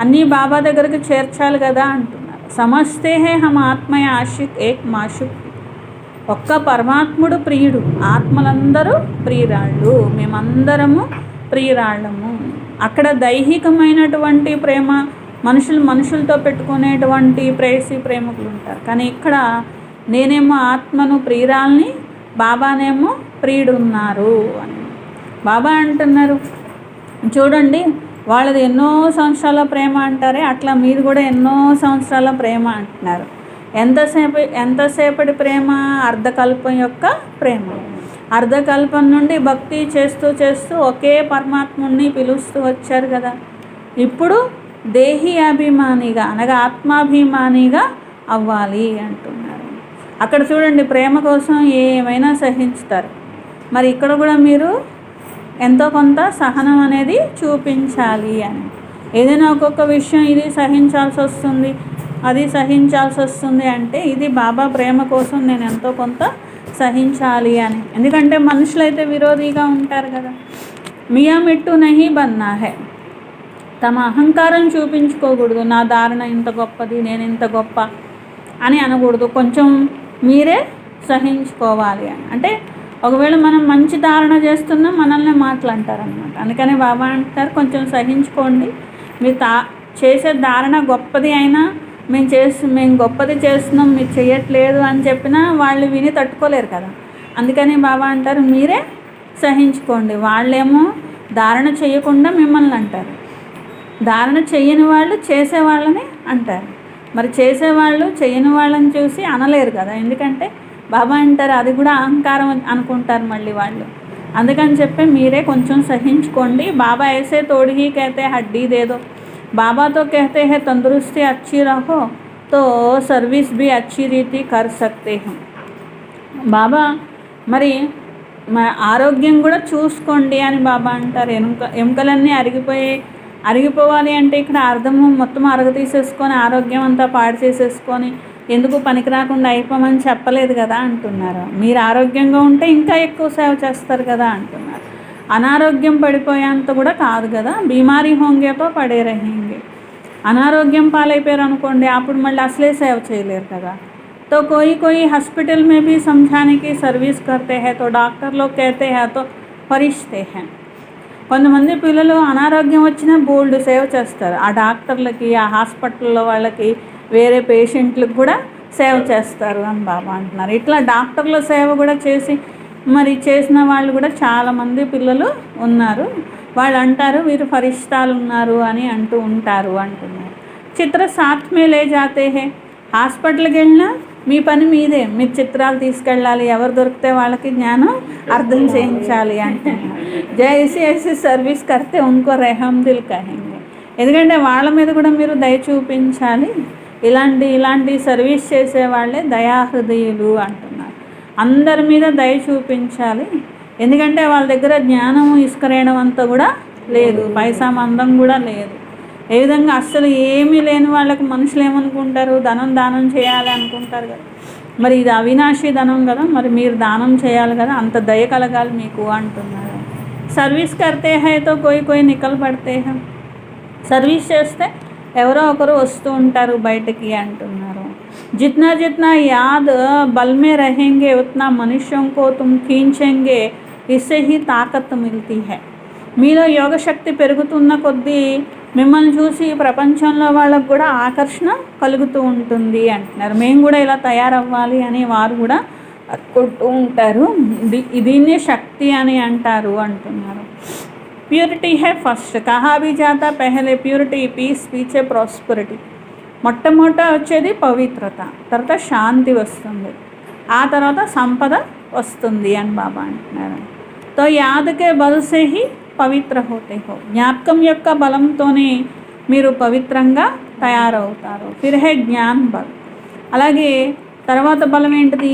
అన్నీ బాబా దగ్గరికి చేర్చాలి కదా అంటున్నారు. సమస్తే హే హమ్ ఆత్మయ ఆషిక్ ఏక్ మాషుక్. ఒక్క పరమాత్ముడు ప్రియుడు, ఆత్మలందరూ ప్రియురాళ్ళు, మేమందరము ప్రియురాళ్ళము. అక్కడ దైహికమైనటువంటి ప్రేమ, మనుషులతో పెట్టుకునేటువంటి ప్రేయసి ప్రేమికులు ఉంటారు. కానీ ఇక్కడ నేనేమో ఆత్మను ప్రియురాల్ని, బాబానేమో ప్రియుడు ఉన్నారు అని బాబా అంటున్నారు. చూడండి వాళ్ళది ఎన్నో సంవత్సరాల ప్రేమ అంటారే, అట్లా మీరు కూడా ఎన్నో సంవత్సరాల ప్రేమ అంటున్నారు. ఎంతసేపటి ప్రేమ? అర్ధకల్పం యొక్క ప్రేమ. అర్ధకల్పం నుండి భక్తి చేస్తూ చేస్తూ ఒకే పరమాత్ముడిని పిలుస్తూ వచ్చారు కదా. ఇప్పుడు దేహి అభిమానిగా అనగా ఆత్మాభిమానిగా అవ్వాలి అంటున్నారు. అక్కడ చూడండి ప్రేమ కోసం ఏమైనా సహించుతారు. మరి ఇక్కడ కూడా మీరు ఎంతో కొంత సహనం అనేది చూపించాలి అని. ఏదైనా ఒక్కొక్క విషయం ఇది సహించాల్సి వస్తుంది, అది సహించాల్సి వస్తుంది అంటే ఇది బాబా ప్రేమ కోసం నేను ఎంతో కొంత సహించాలి అని. ఎందుకంటే మనుషులైతే విరోధిగా ఉంటారు కదా. మియా మిట్టు నహీ బన్నా హై. తమ అహంకారం చూపించుకోకూడదు, నా ధారణ ఇంత గొప్పది, నేను ఇంత గొప్ప అని అనకూడదు. కొంచెం మీరే సహించుకోవాలి అని. అంటే ఒకవేళ మనం మంచి ధారణ చేస్తున్నా మనల్ని మాట్లాంటారనమాట. అందుకనే బాబా అంటారు కొంచెం సహించుకోండి. మీరు చేసే ధారణ గొప్పది అయినా మేము గొప్పది చేస్తున్నాం, మీరు చేయట్లేదు అని చెప్పినా వాళ్ళు విని తట్టుకోలేరు కదా. అందుకని బాబా అంటారు మీరే సహించుకోండి. వాళ్ళేమో ధారణ చేయకుండా మిమ్మల్ని అంటారు, ధారణ చేయని వాళ్ళు చేసేవాళ్ళని అంటారు. మరి చేసేవాళ్ళు చేయని వాళ్ళని చూసి అనలేరు కదా. ఎందుకంటే బాబా అంటారు అది కూడా అహంకారం అనుకుంటారు మళ్ళీ వాళ్ళు. అందుకని చెప్పి మీరే కొంచెం సహించుకోండి. బాబా ऐसे తోడిగి कहते हड्डी दे दो. बाबा तो कहते हैं तंदुरुस्ती अच्छी रहो तो सर्विस भी अच्छी रीति कर सकते हैं. బాబా మరి ఆరోగ్యం కూడా చూసుకోండి అని బాబా అంటారు. ఎముకలన్నీ అరిగిపోవాలి అంటే ఇక్కడ అర్థము మొత్తం అరగతీసేసుకొని ఆరోగ్యం అంతా పాడు చేసేసుకొని ఎందుకు పనికి రాకుండా అయిపోమని చెప్పలేదు కదా అంటున్నారు. మీరు ఆరోగ్యంగా ఉంటే ఇంకా ఎక్కువ సేవ చేస్తారు కదా అంటున్నారు. అనారోగ్యం పడిపోయేంత కూడా కాదు కదా. బీమారీ హోంగేతో పడే రహేంగే. అనారోగ్యం పాలైపోయారు అనుకోండి, అప్పుడు మళ్ళీ అసలే సేవ చేయలేరు కదా. तो कोई हॉस्पिटल में भी समझाने की सर्विस करते हैं तो डॉक्टर लोग कहते हैं तो फरिश्ते हैं. కొంతమంది పిల్లలు అనారోగ్యం వచ్చినా బోల్డ్ సేవ చేస్తారు. ఆ డాక్టర్లకి, ఆ హాస్పిటల్లో వాళ్ళకి, వేరే పేషెంట్లకు కూడా సేవ చేస్తారు అని బాబా అంటున్నారు. ఇట్లా డాక్టర్ల సేవ కూడా చేసిన వాళ్ళు కూడా చాలామంది పిల్లలు ఉన్నారు. వాళ్ళు అంటారు వీరు ఫరిష్తాలు ఉన్నారు అని అంటూ ఉంటారు అంటున్నారు. చిత్ర సాత్ మే లే జాతే హే. హాస్పిటల్కి వెళ్ళినా మీ పని మీదే, మీరు చిత్రాలు తీసుకెళ్ళాలి, ఎవరు దొరికితే వాళ్ళకి జ్ఞానం అర్థం చేయించాలి అంటున్నారు. జైసి సర్వీస్ కడితే ఇంకో రెహం దిల్ కహెంగే. ఎందుకంటే వాళ్ళ మీద కూడా మీరు దయ చూపించాలి. ఇలాంటి సర్వీస్ చేసే వాళ్ళే దయాహృదయులు అంటున్నారు. అందరి మీద దయ చూపించాలి. ఎందుకంటే వాళ్ళ దగ్గర జ్ఞానం ఇసుకరేయడం అంతా కూడా లేదు, పైసా మందం కూడా లేదు. ఏ విధంగా అస్సలు ఏమీ లేని వాళ్ళకి మనుషులు ఏమనుకుంటారు, దానం చేయాలి అనుకుంటారు కదా. మరి ఇది అవినాశి ధనం కదా, మరి మీరు దానం చేయాలి కదా, అంత దయ కలగాలి మీకు అంటున్నారు. సర్వీస్ కర్తే హై తో కోయి నికల్ పడితే హై. సర్వీస్ చేస్తే ఎవరో ఒకరు వస్తూ ఉంటారు బయటకి అంటున్నారు. జిత్నా యాద్ బల్ మే రహేంగే ఉత్నా మనుష్యం కో తుమ్ ఖీంచేంగే, ఇస్సే హీ తాకత్ మిల్తీ హై. మీలో యోగశక్తి పెరుగుతున్న కొద్దీ మిమ్మల్ని చూసి ప్రపంచంలో వాళ్ళకు కూడా ఆకర్షణ కలుగుతూ ఉంటుంది అంటున్నారు. మేము కూడా ఇలా తయారవ్వాలి అని వారు కూడా అనుకుంటూ ఉంటారు. దీన్నే శక్తి అని అంటారు అంటున్నారు. ప్యూరిటీ హై ఫస్ట్, కహా భీ జాతా పెహలే ప్యూరిటీ, పీస్, పీచే ప్రాస్పరిటీ. మొట్టమొదట వచ్చేది పవిత్రత, తర్వాత శాంతి వస్తుంది, ఆ తర్వాత సంపద వస్తుంది అని బాబా అంటున్నారు. తో యాదకే బల్సే హీ పవిత్ర హోతే హో. జ్ఞాపకం యొక్క బలంతోనే మీరు పవిత్రంగా తయారవుతారు. ఫిర్ హే జ్ఞాన్ బల్. అలాగే తర్వాత బలం ఏంటిది?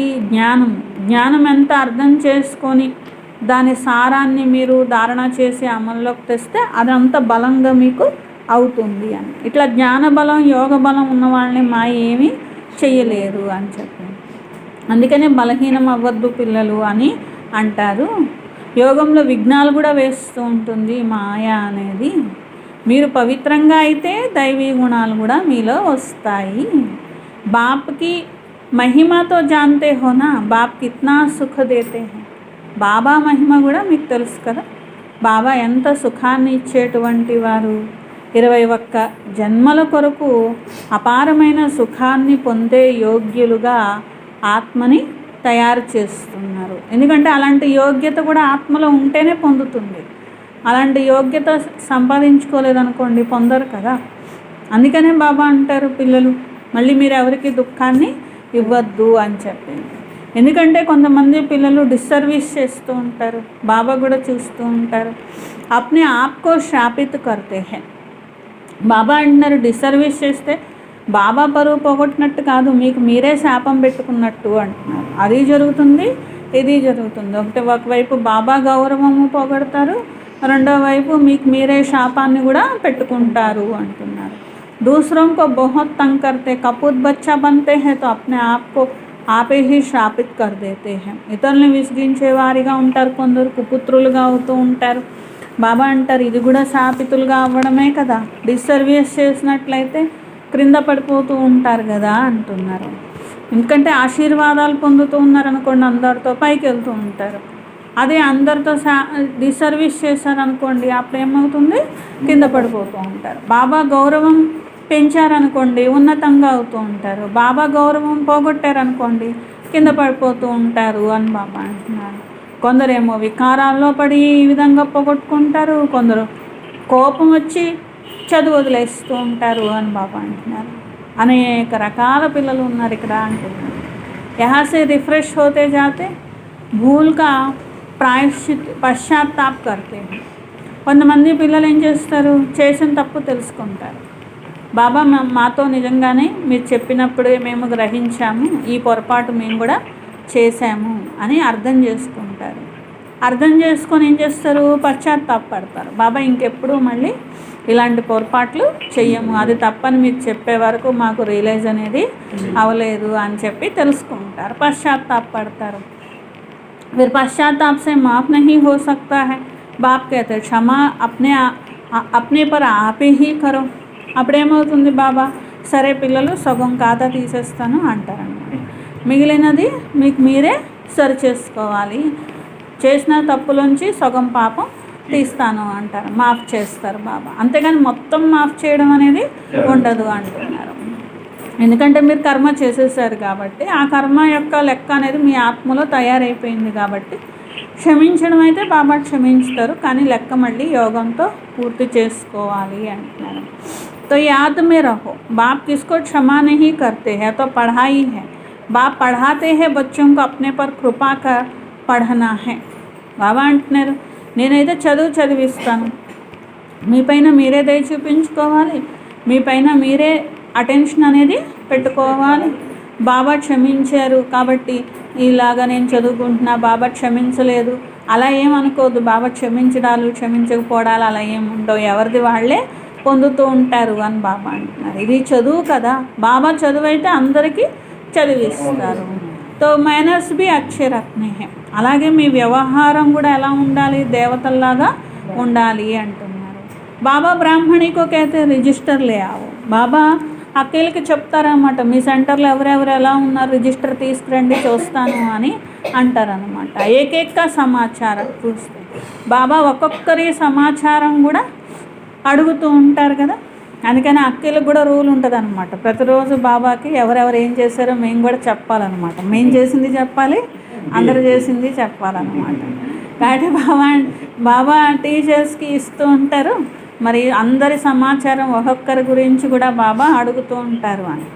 జ్ఞానం ఎంత అర్థం చేసుకొని దాని సారాన్ని మీరు ధారణ చేసి అమల్లోకి తెస్తే అదంత బలంగా మీకు అవుతుంది అని. ఇట్లా జ్ఞాన బలం, యోగ బలం ఉన్న వాళ్ళని ఏమీ చెయ్యలేరు అని చెప్పి, అందుకనే బలహీనం అవ్వద్దు పిల్లలు అని అంటారు. యోగంలో విఘ్నాలు కూడా వేస్తూ ఉంటుంది మాయ అనేది. మీరు పవిత్రంగా అయితే దైవీ గుణాలు కూడా మీలో వస్తాయి. బాప్కి మహిమతో జాంతే హోనా, బాప్ కిత్నా సుఖ దేతే హై. బాబా మహిమ కూడా మీకు తెలుసు కదా. బాబా ఎంత సుఖాన్ని ఇచ్చేటువంటి వారు. 21 జన్మల కొరకు అపారమైన సుఖాన్ని పొందే యోగ్యులుగా ఆత్మని తయారు చేస్తున్నారు. ఎందుకంటే అలాంటి యోగ్యత కూడా ఆత్మలో ఉంటేనే పొందుతుంది. అలాంటి యోగ్యత సంపాదించుకోలేదనుకోండి పొందరు కదా. అందుకనే బాబా అంటారు పిల్లలు మళ్ళీ మీరు ఎవరికి దుఃఖాన్ని ఇవ్వద్దు అని చెప్పి. ఎందుకంటే కొంతమంది పిల్లలు డిస్సర్వీస్ చేస్తూ ఉంటారు, బాబా కూడా చూస్తూ ఉంటారు. అప్నే ఆప్కో శాపిత్ కర్తే హై. బాబా అంటున్నారు డిస్సర్వీస్ చేస్తే బాబా పరువు పోగొట్టినట్టు కాదు, మీకు మీరే శాపం పెట్టుకున్నట్టు అంటున్నారు. అది జరుగుతుంది, ఇది జరుగుతుంది. ఒకవైపు బాబా గౌరవము పోగొడతారు, రెండో వైపు మీకు మీరే శాపాన్ని కూడా పెట్టుకుంటారు అంటున్నారు. दूसरों को बहुत तंग करते, कपूत बच्चा बनते हैं तो अपने आप को आपे ही శాపిత్ కర్ దేతే హై. ఇతరులను విసిగించే వారిగా ఉంటారు, కొందరు కుపుత్రులుగా అవుతూ ఉంటారు. బాబా అంటారు ఇది కూడా శాపితులుగా అవ్వడమే కదా, డిస్సర్వీస్ చేసినట్లయితే క్రింద పడిపోతూ ఉంటారు కదా అంటున్నారు. ఎందుకంటే ఆశీర్వాదాలు పొందుతూ ఉన్నారనుకోండి అందరితో పైకి వెళ్తూ ఉంటారు. అదే అందరితో డిస్సర్వీస్ చేశారనుకోండి అప్పుడు ఏమవుతుంది, కింద పడిపోతూ ఉంటారు. బాబా గౌరవం పెంచారనుకోండి ఉన్నతంగా అవుతూ ఉంటారు. బాబా గౌరవం పోగొట్టారనుకోండి కింద పడిపోతూ ఉంటారు అని బాబా అంటున్నారు. కొందరేమో వికారాల్లో పడి ఈ విధంగా పోగొట్టుకుంటారు, కొందరు కోపం వచ్చి చదువు వదిలేస్తూ ఉంటారు అని బాబా అంటున్నారు. అనేక రకాల పిల్లలు ఉన్నారు ఇక్కడ అంటున్నారు. यहाँ से रिफ्रेश होते जाते भूल का पश्चाताप करते हैं. కొంతమంది పిల్లలు ఏం చేస్తారు, చేసిన తప్పు తెలుసుకుంటారు. బాబా మాతో నిజంగానే మీరు చెప్పినప్పుడే మేము గ్రహించాము, ఈ పొరపాటు మేము కూడా చేశాము అని అర్థం చేసుకుంటారు. అర్థం చేసుకొని ఏం చేస్తారు, పశ్చాత్తాపడతారు. బాబా ఇంకెప్పుడు మళ్ళీ ఇలాంటి పొరపాట్లు చెయ్యము, అది తప్పని మీకు చెప్పే వరకు మాకు రియలైజ్ అనేది అవ్వలేదు అని చెప్పి తెలుసుకుంటారు, పశ్చాత్తాపడతారు. फिर पश्चाताप से माफ़ नहीं हो सकता है. बाप कहते हैं क्षमा अपने पर आप ही करो. అప్పుడేమవుతుంది, బాబా సరే పిల్లలు సగం ఖాతా తీసేస్తాను అంటారన్నమాట. మిగిలినది మీకు మీరే సరి చేసుకోవాలి, చేసిన తప్పులోంచి సగం పాపం తీస్తాను అంటారు, మాఫ్ చేస్తారు బాబా. అంతేగాని మొత్తం మాఫ్ చేయడం అనేది ఉండదు అంటున్నారు. ఎందుకంటే మీరు కర్మ చేసేసారు కాబట్టి ఆ కర్మ యొక్క లెక్క అనేది మీ ఆత్మలో తయారైపోయింది కాబట్టి క్షమించడం అయితే బాబా క్షమించుతారు, కానీ లెక్క మళ్ళీ యోగంతో పూర్తి చేసుకోవాలి అంటున్నారు. तो याद में रहो, बाप किसको क्षमा नहीं करते हैं तो पढ़ाई है. बाप पढ़ाते हैं बच्चों को अपने पर कृपा कर पढ़ना है. బాబా అంటున్నారు, నేనైతే చదివిస్తాను, మీ పైన మీరే దయ చూపించుకోవాలి, మీ పైన మీరే అటెన్షన్ అనేది పెట్టుకోవాలి. బాబా క్షమించారు కాబట్టి ఇలాగా నేను చదువుకుంటున్నా, బాబా క్షమించలేదు అలా ఏమనుకోవద్దు. బాబా క్షమించడాలు క్షమించకపోవడాలు అలా ఏముండవు, ఎవరిది వాళ్ళే పొందుతూ ఉంటారు అని బాబా అంటున్నారు. ఇది చదువు కదా, బాబా చదువు అయితే అందరికీ చదివిస్తారు. తో మేనర్స్ బి అచ్చే రఖనే హై. అలాగే మీ వ్యవహారం కూడా ఎలా ఉండాలి, దేవతల్లాగా ఉండాలి అంటున్నారు. బాబా బ్రాహ్మణికో కైతే రిజిస్టర్ లే ఆవో. బాబా అక్కలకి చెప్తారన్నమాట, మీ సెంటర్లో ఎవరెవరు ఎలా ఉన్నారు రిజిస్టర్ తీసుకురండి చూస్తాను అని అంటారనమాట. ఏకేక సమాచారం చూస్తే బాబా ఒక్కొక్కరి సమాచారం కూడా అడుగుతూ ఉంటారు కదా. అందుకని అక్కలకు కూడా రూల్ ఉంటుంది అనమాట. ప్రతిరోజు బాబాకి ఎవరెవరు ఏం చేశారో మేము కూడా చెప్పాలన్నమాట. మేము చేసింది చెప్పాలి, అందరు చేసింది చెప్పాలన్నమాట. కాబట్టి బాబా టీచర్స్కి ఇస్తూ ఉంటారు, మరి అందరి సమాచారం ఒక్కొక్కరి గురించి కూడా బాబా అడుగుతూ ఉంటారు అని.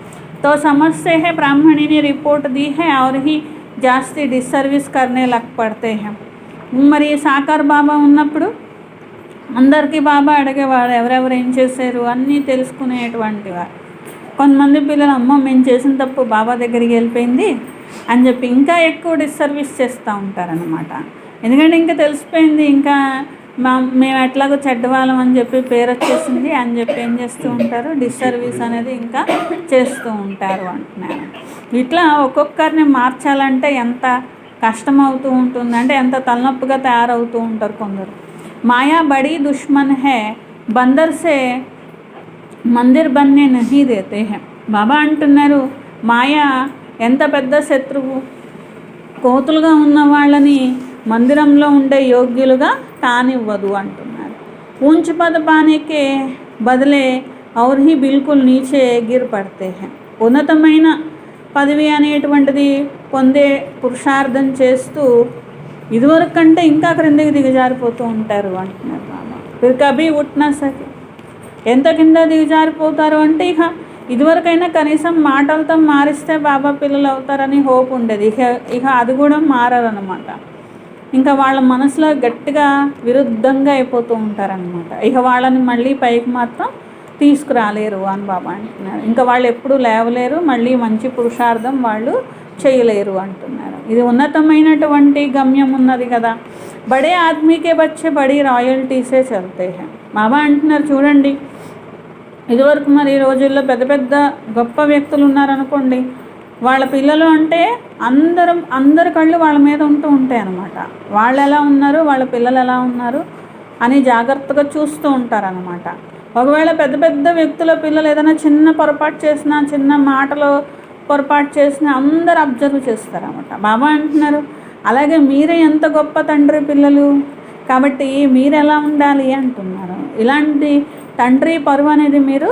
తో సమస్య హే బ్రాహ్మణిని రిపోర్ట్ दी है और ही జాస్తి డిస్సర్వీస్ करने लग पड़ते हैं. మరి సాకార్ బాబా ఉన్నప్పుడు అందరికీ బాబా అడిగేవారు, ఎవరెవరు ఏం చేశారు అన్నీ తెలుసుకునేటువంటి వారు. కొంతమంది పిల్లలు అమ్మ మేము చేసిన తప్పు బాబా దగ్గరికి వెళ్ళిపోయింది అని చెప్పి ఇంకా ఎక్కువ డిస్సర్వీస్ చేస్తూ ఉంటారనమాట. ఎందుకంటే ఇంకా తెలిసిపోయింది, ఇంకా మేము ఎట్లాగో చెడ్డవాళ్ళం అని చెప్పి పేరు వచ్చేసింది అని చెప్పి ఏం చేస్తూ ఉంటారు, డిస్సర్వీస్ అనేది ఇంకా చేస్తూ ఉంటారు అంటున్నారు. ఇట్లా ఒక్కొక్కరిని మార్చాలంటే ఎంత కష్టం అవుతూ ఉంటుంది, అంటే ఎంత తలనొప్పిగా తయారవుతూ ఉంటారు కొందరు. మాయా బడీ దుష్మన్ హే, బందర్ సే మందిర్ బన్నే నహీ దేతే హే. బాబా అంటున్నారు, మాయా ఎంత పెద్ద శత్రువు, కోతులుగా ఉన్న వాళ్ళని మందిరంలో ఉండే యోగ్యులుగా కానివ్వదు అంటున్నారు. ఊంచ్ పద పానేకే బదిలే ఔర్ హీ బిల్కుల్ నీచే గిర్ పడితే హే. ఉన్నతమైన పదవి అనేటువంటిది పొందే పురుషార్థం చేస్తూ ఇదివరకు కంటే ఇంకా క్రిందకి దిగజారిపోతూ ఉంటారు అంటున్నారు బాబా. ఫిర్ కభీ ఉట్నా సకే, ఎంత కింద దిగజారిపోతారు అంటే ఇక ఇదివరకైనా కనీసం మాటలతో మారిస్తే బాబా పిల్లలు అవుతారని హోప్ ఉండేది. ఇక అది కూడా మారనమాట. ఇంకా వాళ్ళ మనసులో గట్టిగా విరుద్ధంగా అయిపోతూ ఉంటారనమాట. ఇక వాళ్ళని మళ్ళీ పైకి మాత్రం తీసుకురాలేరు అని బాబా అంటున్నారు. ఇంకా వాళ్ళు ఎప్పుడూ లేవలేరు, మళ్ళీ మంచి పురుషార్థం వాళ్ళు చేయలేరు అంటున్నారు. ఇది ఉన్నతమైనటువంటి గమ్యం ఉన్నది కదా. బడే ఆద్మీకే బచ్చే బడీ రాయల్టీసే చల్తే హై. బాబా అంటున్నారు చూడండి, ఇదివరకు మరి ఈ రోజుల్లో పెద్ద పెద్ద గొప్ప వ్యక్తులు ఉన్నారనుకోండి, వాళ్ళ పిల్లలు అంటే అందరి కళ్ళు వాళ్ళ మీద ఉంటూ ఉంటాయి అన్నమాట. వాళ్ళు ఎలా ఉన్నారు, వాళ్ళ పిల్లలు ఎలా ఉన్నారు అని జాగ్రత్తగా చూస్తూ ఉంటారనమాట. ఒకవేళ పెద్ద పెద్ద వ్యక్తుల పిల్లలు ఏదైనా చిన్న పొరపాటు చేసినా, చిన్న మాటలో పొరపాటు చేసినా అందరు అబ్జర్వ్ చేస్తారన్నమాట. బాబా అంటున్నారు అలాగే మీరే ఎంత గొప్ప తండ్రి పిల్లలు కాబట్టి మీరు ఎలా ఉండాలి అంటున్నారు. ఇలాంటి తండ్రి పరువు అనేది మీరు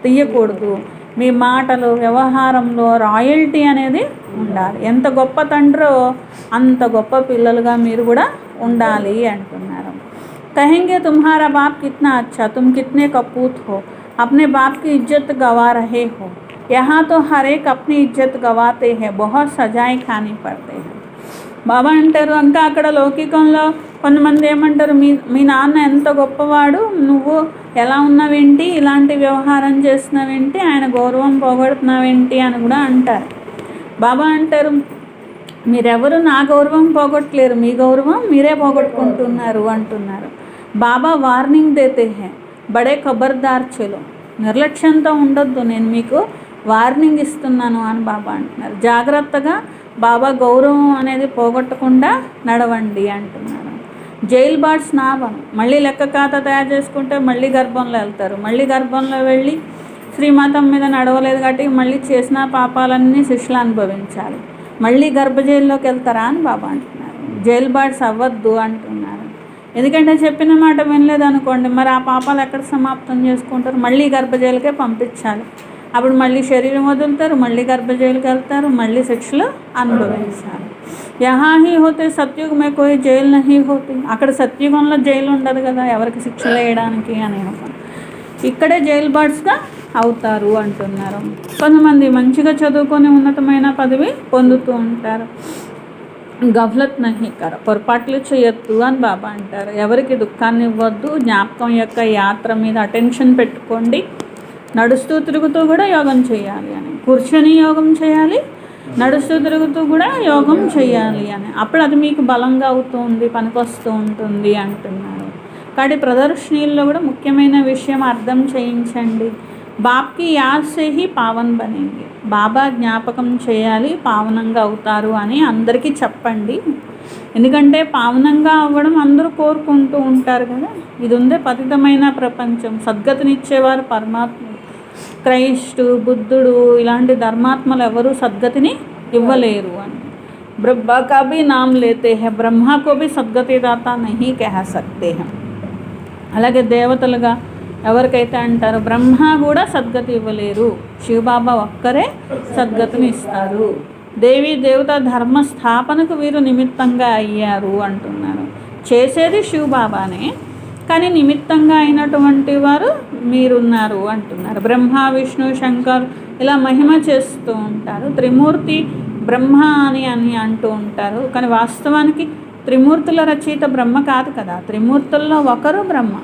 తీయకూడదు. మీ మాటలు వ్యవహారంలో రాయల్టీ అనేది ఉండాలి. ఎంత గొప్ప తండ్రో అంత గొప్ప పిల్లలుగా మీరు కూడా ఉండాలి అంటున్నారు. कहेंगे तुम्हारा बाप कितना अच्छा, तुम कितने कपूत हो, अपने बाप की इज्जत गवा रहे हो. यहाँ तो हर एक अपनी इज्जत गवाते हैं, बहुत सजाएं खानी पड़ते हैं. బాబా అంటారు ఇంకా అక్కడ లౌకికంలో కొంతమంది ఏమంటారు, మీ నాన్న ఎంత గొప్పవాడు, నువ్వు ఎలా ఉన్నావేంటి, ఇలాంటి వ్యవహారం చేస్తున్నావేంటి, ఆయన గౌరవం పోగొడుతున్నావేంటి అని కూడా అంటారు. బాబా అంటారు, మీరెవరు నా గౌరవం పోగొట్టలేరు, మీ గౌరవం మీరే పోగొట్టుకుంటున్నారు అంటున్నారు. బాబా వార్నింగ్ దేతే హే, బడే ఖబర్దార్ చలో, నిర్లక్ష్యంతో ఉండొద్దు, నేను మీకు వార్నింగ్ ఇస్తున్నాను అని బాబా అంటున్నారు. జాగ్రత్తగా బాబా గౌరవం అనేది పోగొట్టకుండా నడవండి అంటున్నారు. జైల్ బార్డ్స్ నావను, మళ్ళీ లెక్క ఖాతా తయారు చేసుకుంటే మళ్ళీ గర్భంలో వెళ్తారు, మళ్ళీ గర్భంలో వెళ్ళి శ్రీమాతం మీద నడవలేదు కాబట్టి మళ్ళీ చేసిన పాపాలన్నీ శిక్షలు అనుభవించాలి, మళ్ళీ గర్భజైల్లోకి వెళ్తారా అని బాబా అంటున్నారు. జైల్ బార్డ్స్ అవ్వద్దు అంటున్నారు. ఎందుకంటే చెప్పిన మాట వినలేదు అనుకోండి, మరి ఆ పాపాలు ఎక్కడ సమాప్తం చేసుకుంటారు, మళ్ళీ గర్భజైలుకే పంపించాలి, అప్పుడు మళ్ళీ శరీరం వదులుతారు, మళ్ళీ గర్భజైలుకి వెళ్తారు, మళ్ళీ శిక్షలు అనుభవించాలి. యహాహీ హోతే సత్యుగ్ మే కోయి జైలు నహీ హోతి, అక్కడ సత్యుగంలో జైలు ఉండదు కదా ఎవరికి శిక్షలు వేయడానికి అని ఇక్కడే జైల్ బార్డ్స్గా అవుతారు అంటున్నారు. కొంతమంది మంచిగా చదువుకొని ఉన్నతమైన పదవి పొందుతూ ఉంటారు. గఫ్లత్ నహీ కర, పొరపాట్లు చేయొద్దు అని బాబా అంటారు. ఎవరికి దుఃఖాన్ని ఇవ్వద్దు, జ్ఞాపకం యొక్క యాత్ర మీద అటెన్షన్ పెట్టుకోండి, నడుస్తూ తిరుగుతూ కూడా యోగం చేయాలి అని, కూర్చొని యోగం చేయాలి, నడుస్తూ తిరుగుతూ కూడా యోగం చేయాలి అని, అప్పుడు అది మీకు బలంగా అవుతుంది, పనికొస్తూ ఉంటుంది అంటున్నారు. కాబట్టి ప్రదర్శనీల్లో కూడా ముఖ్యమైన విషయం అర్థం చేయించండి. బాప్కి యాద్ సే హీ పావన్ బనేంగే, బాబా జ్ఞాపకం చేయాలి పావనంగా అవుతారు అని అందరికీ చెప్పండి. ఎందుకంటే పావనంగా అవ్వడం అందరూ కోరుకుంటూ ఉంటారు కదా. ఇది ఉందే పతితమైన ప్రపంచం, సద్గతినిచ్చేవారు పరమాత్మ, క్రైస్టు, బుద్ధుడు ఇలాంటి ధర్మాత్మలు ఎవరు సద్గతిని ఇవ్వలేరు అని. బ్రహ్మ కా భీ నామ్ లేతే హై, బ్రహ్మ కో భీ సద్గతి దాతా నహీ కహ సక్తే హై. అలాగే దేవతలుగా ఎవరికైతే అంటారు, బ్రహ్మ కూడా సద్గతి ఇవ్వలేరు, శివబాబా ఒక్కరే సద్గతిని ఇస్తారు. దేవీ దేవత ధర్మ స్థాపనకు వీరు నిమిత్తంగా అయ్యారు అంటున్నారు. చేసేది శివబాబానే, కానీ నిమిత్తంగా అయినటువంటి వారు మీరున్నారు అంటున్నారు. బ్రహ్మ, విష్ణు, శంకర్ ఇలా మహిమ చేస్తూ ఉంటారు. త్రిమూర్తి బ్రహ్మ అని అంటూ ఉంటారు, కానీ వాస్తవానికి త్రిమూర్తుల రచయిత బ్రహ్మ కాదు కదా, త్రిమూర్తుల్లో ఒకరు బ్రహ్మ,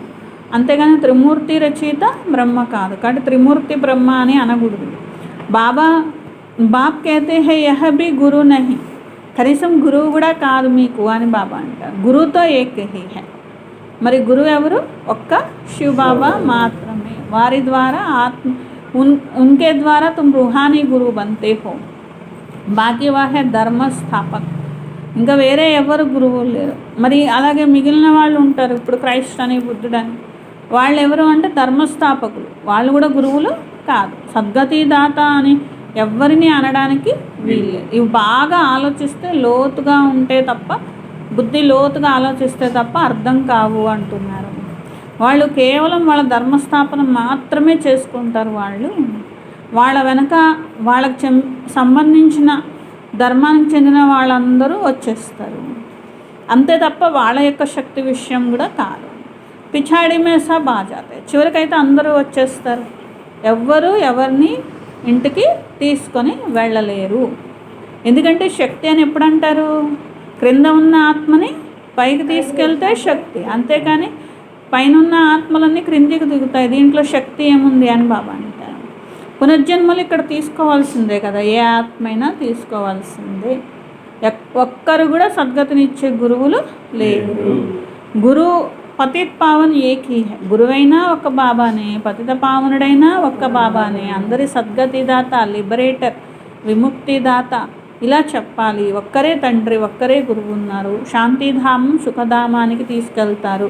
అంతేగాని త్రిమూర్తి రచయిత బ్రహ్మ కాదు. కాబట్టి త్రిమూర్తి బ్రహ్మ అని అనకూడదు. బాప్ कहते हैं यह भी गुरु नहीं, కనీసం గురువు కూడా కాదు మీకు అని బాబా అంటారు. గురువుతో ఏక్ హీ హై, మరి గురువు ఎవరు? ఒక్క శివబాబా మాత్రమే. వారి ద్వారా ఉన్కే ద్వారా తుమ్ రూహానీ గురువు బంతే హో, బాకీ వాహే ధర్మ స్థాపక్, ఇంకా వేరే ఎవరు గురువులు లేరు. మరి అలాగే మిగిలిన వాళ్ళు ఉంటారు, ఇప్పుడు క్రైస్ట్ అని, బుద్ధుడని, వాళ్ళు ఎవరు అంటే ధర్మస్థాపకులు, వాళ్ళు కూడా గురువులు కాదు. సద్గతిదాత అని ఎవరిని అనడానికి వీల్లేదు. ఇవి బాగా ఆలోచిస్తే, లోతుగా ఉంటే తప్ప, బుద్ధి లోతుగా ఆలోచిస్తే తప్ప అర్థం కావు అంటున్నారు. వాళ్ళు కేవలం వాళ్ళ ధర్మస్థాపన మాత్రమే చేసుకుంటారు. వాళ్ళ వెనక వాళ్ళకి సంబంధించిన ధర్మానికి చెందిన వాళ్ళందరూ వచ్చేస్తారు, అంతే తప్ప వాళ్ళ యొక్క శక్తి విషయం కూడా కాదు. పిచాడి మేసా బాజాతే, చివరికైతే అందరూ వచ్చేస్తారు, ఎవ్వరు ఎవరిని ఇంటికి తీసుకొని వెళ్ళలేరు. ఎందుకంటే శక్తి అని ఎప్పుడు అంటారు? క్రింద ఉన్న ఆత్మని పైకి తీసుకెళ్తే శక్తి, అంతేకాని పైన ఉన్న ఆత్మలన్నీ క్రిందికి దిగుతాయి, దీంట్లో శక్తి ఏముంది అని బాబా అంటారు. పునర్జన్మలు ఇక్కడ తీసుకోవాల్సిందే కదా, ఏ ఆత్మైనా తీసుకోవాల్సిందే. ఒక్కరు కూడా సద్గతినిచ్చే గురువులు లేరు. గురువు పతిత్ పావన్ ఏకీ హై, గురువైనా ఒక్క బాబానే, పతిత పావనుడైనా ఒక్క బాబానే, అందరి సద్గతిదాత, లిబరేటర్, విముక్తిదాత ఇలా చెప్పాలి. ఒక్కరే తండ్రి, ఒక్కరే గురువు ఉన్నారు. శాంతిధామం సుఖధామానికి తీసుకెళ్తారు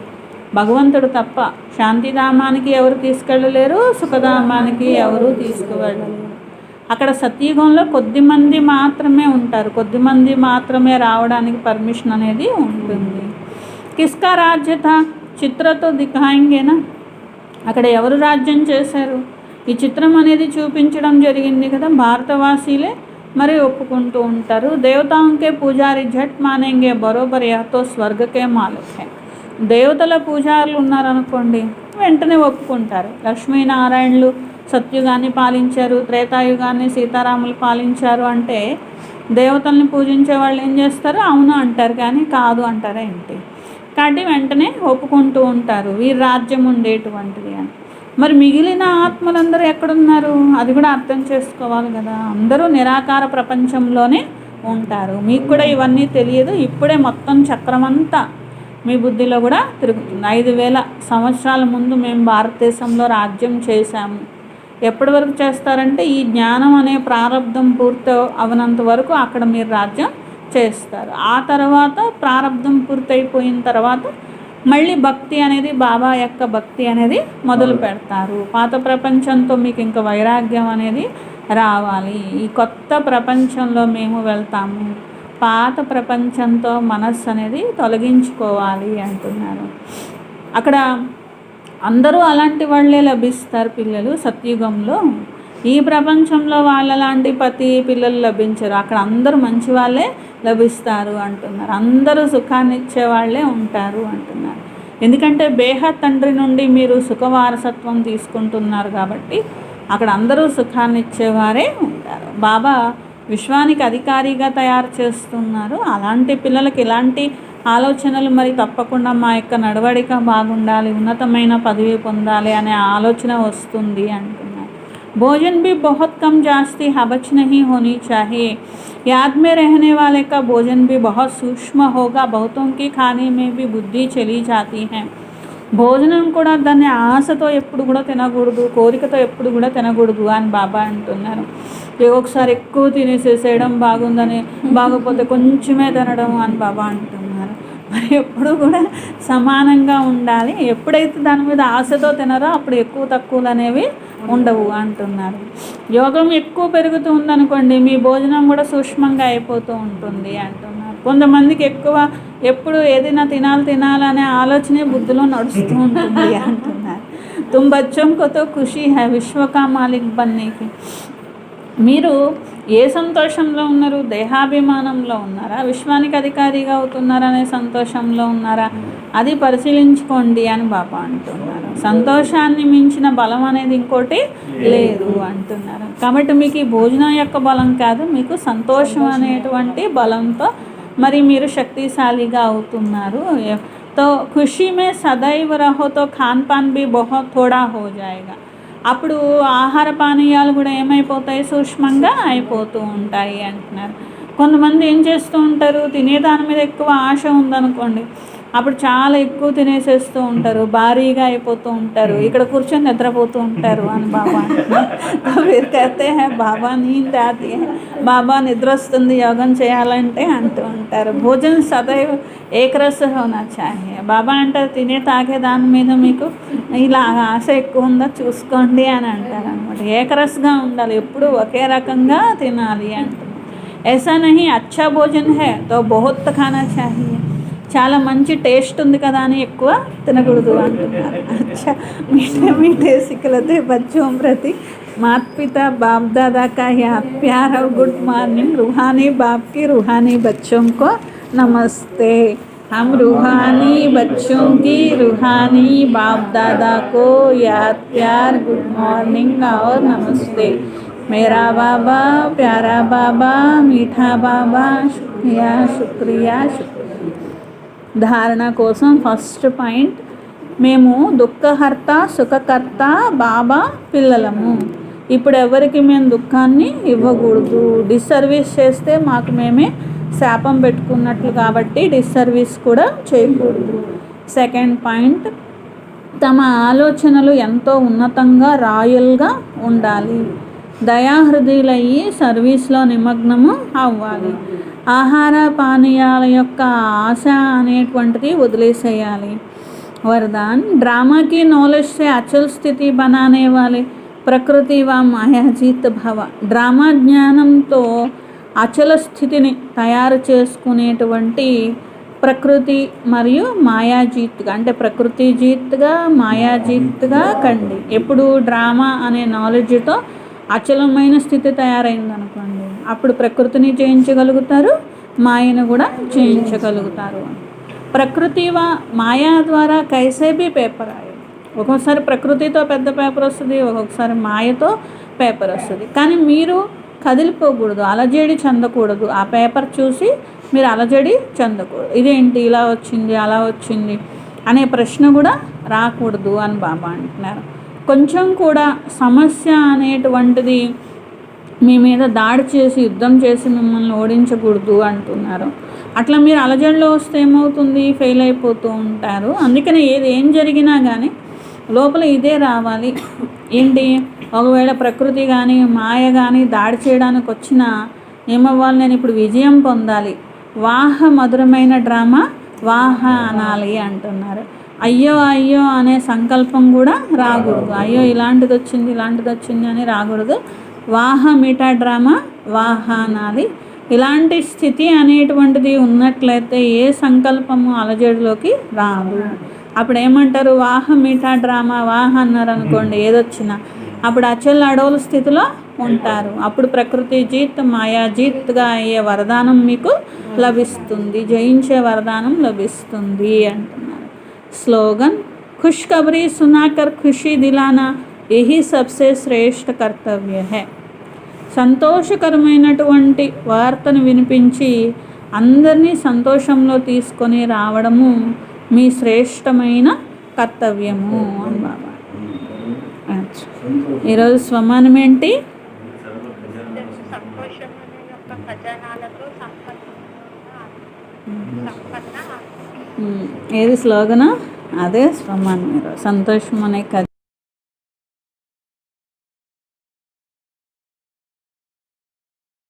భగవంతుడు తప్ప, శాంతిధామానికి ఎవరు తీసుకెళ్ళలేరు, సుఖధామానికి ఎవరు తీసుకువెళ్ళలేరు. అక్కడ సత్యుగంలో కొద్దిమంది మాత్రమే ఉంటారు, కొద్దిమంది మాత్రమే రావడానికి పర్మిషన్ అనేది ఉంటుంది. కిస్కా రాజ్యత చిత్రతో దిఖాయింగేనా, అక్కడ ఎవరు రాజ్యం చేశారు? ఈ చిత్రం అనేది చూపించడం జరిగింది కదా, భారతవాసీలే మరి ఒప్పుకుంటూ ఉంటారు. దేవతాంకే పూజారి झट मानेंगे बरोबर यह तो स्वर्ग के मालिक है, దేవతల పూజారులు ఉన్నారనుకోండి వెంటనే ఒప్పుకుంటారు. లక్ష్మీనారాయణులు సత్యుగాన్ని పాలించారు, త్రేతాయుగాన్ని సీతారాములు పాలించారు అంటే దేవతల్ని పూజించే వాళ్ళు ఏం చేస్తారు, అవును అంటారు, కానీ కాదు అంటారా ఏంటి? కాబట్టి వెంటనే ఒప్పుకుంటూ ఉంటారు వీరి రాజ్యం ఉండేటువంటిది అని. మరి మిగిలిన ఆత్మలందరూ ఎక్కడున్నారు, అది కూడా అర్థం చేసుకోవాలి కదా. అందరూ నిరాకార ప్రపంచంలోనే ఉంటారు. మీకు కూడా ఇవన్నీ తెలియదు, ఇప్పుడే మొత్తం చక్రమంతా మీ బుద్ధిలో కూడా తిరుగుతుంది. 5000 సంవత్సరాల ముందు మేము భారతదేశంలో రాజ్యం చేశాము. ఎప్పటి వరకు చేస్తారంటే ఈ జ్ఞానం అనే ప్రారంధం పూర్తి అవనంత వరకు అక్కడ మీరు రాజ్యం చేస్తారు. ఆ తర్వాత ప్రారంధం పూర్తయిపోయిన తర్వాత మళ్ళీ భక్తి అనేది, బాబా యొక్క భక్తి అనేది మొదలు పెడతారు. పాత ప్రపంచంతో మీకు ఇంకా వైరాగ్యం అనేది రావాలి. ఈ కొత్త ప్రపంచంలో మేము వెళ్తాము, పాత ప్రపంచంతో మనస్సు అనేది తొలగించుకోవాలి అంటున్నారు. అక్కడ అందరూ అలాంటి వాళ్ళే లభిస్తారు పిల్లలు సత్యుగంలో. ఈ ప్రపంచంలో వాళ్ళలాంటి పిల్లలు లభించరు. అక్కడ అందరూ మంచి వాళ్ళే లభిస్తారు అంటున్నారు. అందరూ సుఖాన్ని ఇచ్చే వాళ్ళే ఉంటారు అంటున్నారు. ఎందుకంటే బేహద్ తండ్రి నుండి మీరు సుఖవారసత్వం తీసుకుంటున్నారు కాబట్టి అక్కడ అందరూ సుఖాన్ని ఇచ్చేవారే ఉంటారు. బాబా విశ్వానికి అధికారిగా తయారు చేస్తున్నారు. అలాంటి పిల్లలకి ఇలాంటి ఆలోచనలు మరి తప్పకుండా మా యొక్క నడవడిక బాగుండాలి, ఉన్నతమైన పదవి పొందాలి అనే ఆలోచన వస్తుంది అంటున్నారు. भोजन भी बहुत कम जास्ती हबच नहीं होनी चाहिए। याद में रहने वाले का भोजन भी बहुत सूक्ष्म होगा। बहुतों की खाने में भी बुद्धि चली जाती है। భోజనం కూడా దాన్ని ఆశతో ఎప్పుడు కూడా తినకూడదు, కోరికతో ఎప్పుడు కూడా తినకూడదు అని బాబా అంటున్నారు. ఒకసారి ఎక్కువ తినేసేసేయడం బాగుందని, బాగోపోతే కొంచెమే తినడం అని బాబా అంటున్నారు. మరి ఎప్పుడు కూడా సమానంగా ఉండాలి. ఎప్పుడైతే దాని మీద ఆశతో తినరో అప్పుడు ఎక్కువ తక్కువలు అనేవి ఉండవు అంటున్నారు. యోగం ఎక్కువ పెరుగుతూ ఉందనుకోండి, మీ భోజనం కూడా సూక్ష్మంగా అయిపోతూ ఉంటుంది అంటున్నారు. కొంతమందికి ఎక్కువ ఎప్పుడు ఏదైనా తినాలనే ఆలోచనే బుద్ధిలో నడుస్తూ ఉంటుంది అంటున్నారు. తుమ్ బచ్చోం కో తో ఖుషీ హై విశ్వ కా మాలిక్ బన్నేకి. మీరు ఏ సంతోషంలో ఉన్నారు? దేహాభిమానంలో ఉన్నారా, విశ్వానికి అధికారిగా అవుతున్నారా అనే సంతోషంలో ఉన్నారా? అది పరిశీలించుకోండి అని బాబా అంటున్నారు. సంతోషాన్ని మించిన బలం అనేది ఇంకోటి లేదు అంటున్నారు. కాబట్టి మీకు ఈ భోజనం యొక్క బలం కాదు, మీకు సంతోషం అనేటువంటి బలంతో మరి మీరు శక్తిశాలిగా అవుతున్నారు. తో ఖుషీ మే సదైవ్ రహో తో ఖాన్ పాన్ బి బహుత్ థోడా హో జాయేగా. అప్పుడు ఆహార పానీయాలు కూడా ఏమైపోతాయి, సూక్ష్మంగా అయిపోతూ ఉంటాయి అంటున్నారు. కొంతమంది ఏం చేస్తూ ఉంటారు, తినేదాని మీద ఎక్కువ ఆశ ఉందనుకోండి, అప్పుడు చాలా ఎక్కువ తినేసేస్తూ ఉంటారు, భారీగా అయిపోతూ ఉంటారు, ఇక్కడ కూర్చొని నిద్రపోతూ ఉంటారు అని బాబా అంటున్నారు. మీరు కైతే హై బాబా నీంద్ ఆతి హై, బాబా నిద్ర వస్తుంది యోగం చేయాలంటే అంటూ ఉంటారు. భోజనం సదైవ్ ఏకరస హోనా చాహియే. బాబా అంటారు తినే తాగే దాని మీద మీకు ఇలా ఆశ ఎక్కువ ఉందా చూసుకోండి అని అంటారు అనమాట. ఏకరసగా ఉండాలి, ఎప్పుడు ఒకే రకంగా తినాలి అంటున్నారు. ऐसा नहीं अच्छा भोजन है तो बहुत खाना चाहिए. చాలా మంచి టేస్ట్ ఉంది కదా అని ఎక్కువ తినకూడదు అంటున్నారు. అచ్చా मीठे मीठे सिखलते बच्चों प्रति माता पिता बाप दादा का याद प्यार और गुड मॉर्निंग. रूहानी बाप की रूहानी बच्चों को नमस्ते. हम रूहानी बच्चों की रूहानी बाप दादा को याद प्यार गुड मॉर्निंग और नमस्ते. मेरा बाबा प्यारा बाबा मीठा बाबा शुक्रिया शुक्रिया शुक्रिया. ధారణ కోసం ఫస్ట్ పాయింట్, మేము దుఃఖహర్త సుఖకర్త బాబా పిల్లలము. ఇప్పుడు ఎవరికి మేము దుఃఖాన్ని ఇవ్వకూడదు. డిస్సర్వీస్ చేస్తే మాకు మేమే శాపం పెట్టుకున్నట్లు కాబట్టి డిస్సర్వీస్ కూడా చేయకూడదు. సెకండ్ పాయింట్, తమ ఆలోచనలు ఎంతో ఉన్నతంగా రాయల్గా ఉండాలి. దయాహృదయులయ్యి సర్వీస్లో నిమగ్నము అవ్వాలి. ఆహార పానీయాల యొక్క ఆశ అనేటువంటిది వదిలేసేయాలి. వరదాన్, డ్రామా की नॉलेज से अचल स्थिति बनाने वाले ప్రకృతి వ మాయాజీత్ భవ. డ్రామా జ్ఞానంతో అచల స్థితిని తయారు చేసుకునేటువంటి ప్రకృతి మరియు మాయాజీత్గా, అంటే ప్రకృతి జీత్గా మాయాజీత్గా కండి. ఎప్పుడు డ్రామా అనే నాలెడ్జ్తో అచలమైన స్థితి తయారైందనుకోండి, అప్పుడు ప్రకృతిని జయించగలుగుతారు, మాయను కూడా జయించగలుగుతారు. ప్రకృతి మాయా ద్వారా కైసేబీ పేపర్ అయ్యి, ఒక్కొక్కసారి ప్రకృతితో పెద్ద పేపర్ వస్తుంది, ఒక్కొక్కసారి మాయతో పేపర్ వస్తుంది. కానీ మీరు కదిలిపోకూడదు, అలజడి చెందకూడదు. ఆ పేపర్ చూసి మీరు అలజడి చెందకూడదు. ఇదేంటి ఇలా వచ్చింది అలా వచ్చింది అనే ప్రశ్న కూడా రాకూడదు అని బాబా అంటున్నారు. కొంచెం కూడా సమస్య అనేటువంటిది మీ మీద దాడి చేసి యుద్ధం చేసి మిమ్మల్ని ఓడించకూడదు అంటున్నారు. అట్లా మీరు అలజడిలో వస్తే ఏమవుతుంది, ఫెయిల్ అయిపోతూ ఉంటారు. అందుకని ఏం జరిగినా కానీ లోపల ఇదే రావాలి. ఏంటి, ఒకవేళ ప్రకృతి కానీ మాయ కానీ దాడి చేయడానికి వచ్చినా ఏమవ్వాలి, నేను ఇప్పుడు విజయం పొందాలి. వాహ మధురమైన డ్రామా వాహ అనాలి అంటున్నారు. అయ్యో అయ్యో అనే సంకల్పం కూడా రాకూడదు. అయ్యో ఇలాంటిది వచ్చింది అని రాకూడదు. వాహ మీఠా డ్రామా వాహ అనాలి. ఇలాంటి స్థితి అనేటువంటిది ఉన్నట్లయితే ఏ సంకల్పము అలజడిలోకి రాదు. అప్పుడు ఏమంటారు, వాహ మీఠా డ్రామా వాహ అన్నారు అనుకోండి, ఏదొచ్చినా అప్పుడు అచల్ అడవుల స్థితిలో ఉంటారు. అప్పుడు ప్రకృతి జీత్ మాయా జీత్గా అయ్యే వరదానం మీకు లభిస్తుంది, జయించే వరదానం లభిస్తుంది అంటున్నారు. స్లోగన్, ఖుష్ఖబరీ సునాకర్ ఖుషీ దిలానా యహీ సబ్సే శ్రేష్ఠ కర్తవ్య హై. సంతోషకరమైనటువంటి వార్తను వినిపించి అందరినీ సంతోషంలో తీసుకొని రావడము మీ శ్రేష్టమైన కర్తవ్యము అని బాబా. ఈరోజు స్వమానం ఏంటి, ఏది స్లోగను, అదే స్వమానం. ఈరోజు సంతోషం అనే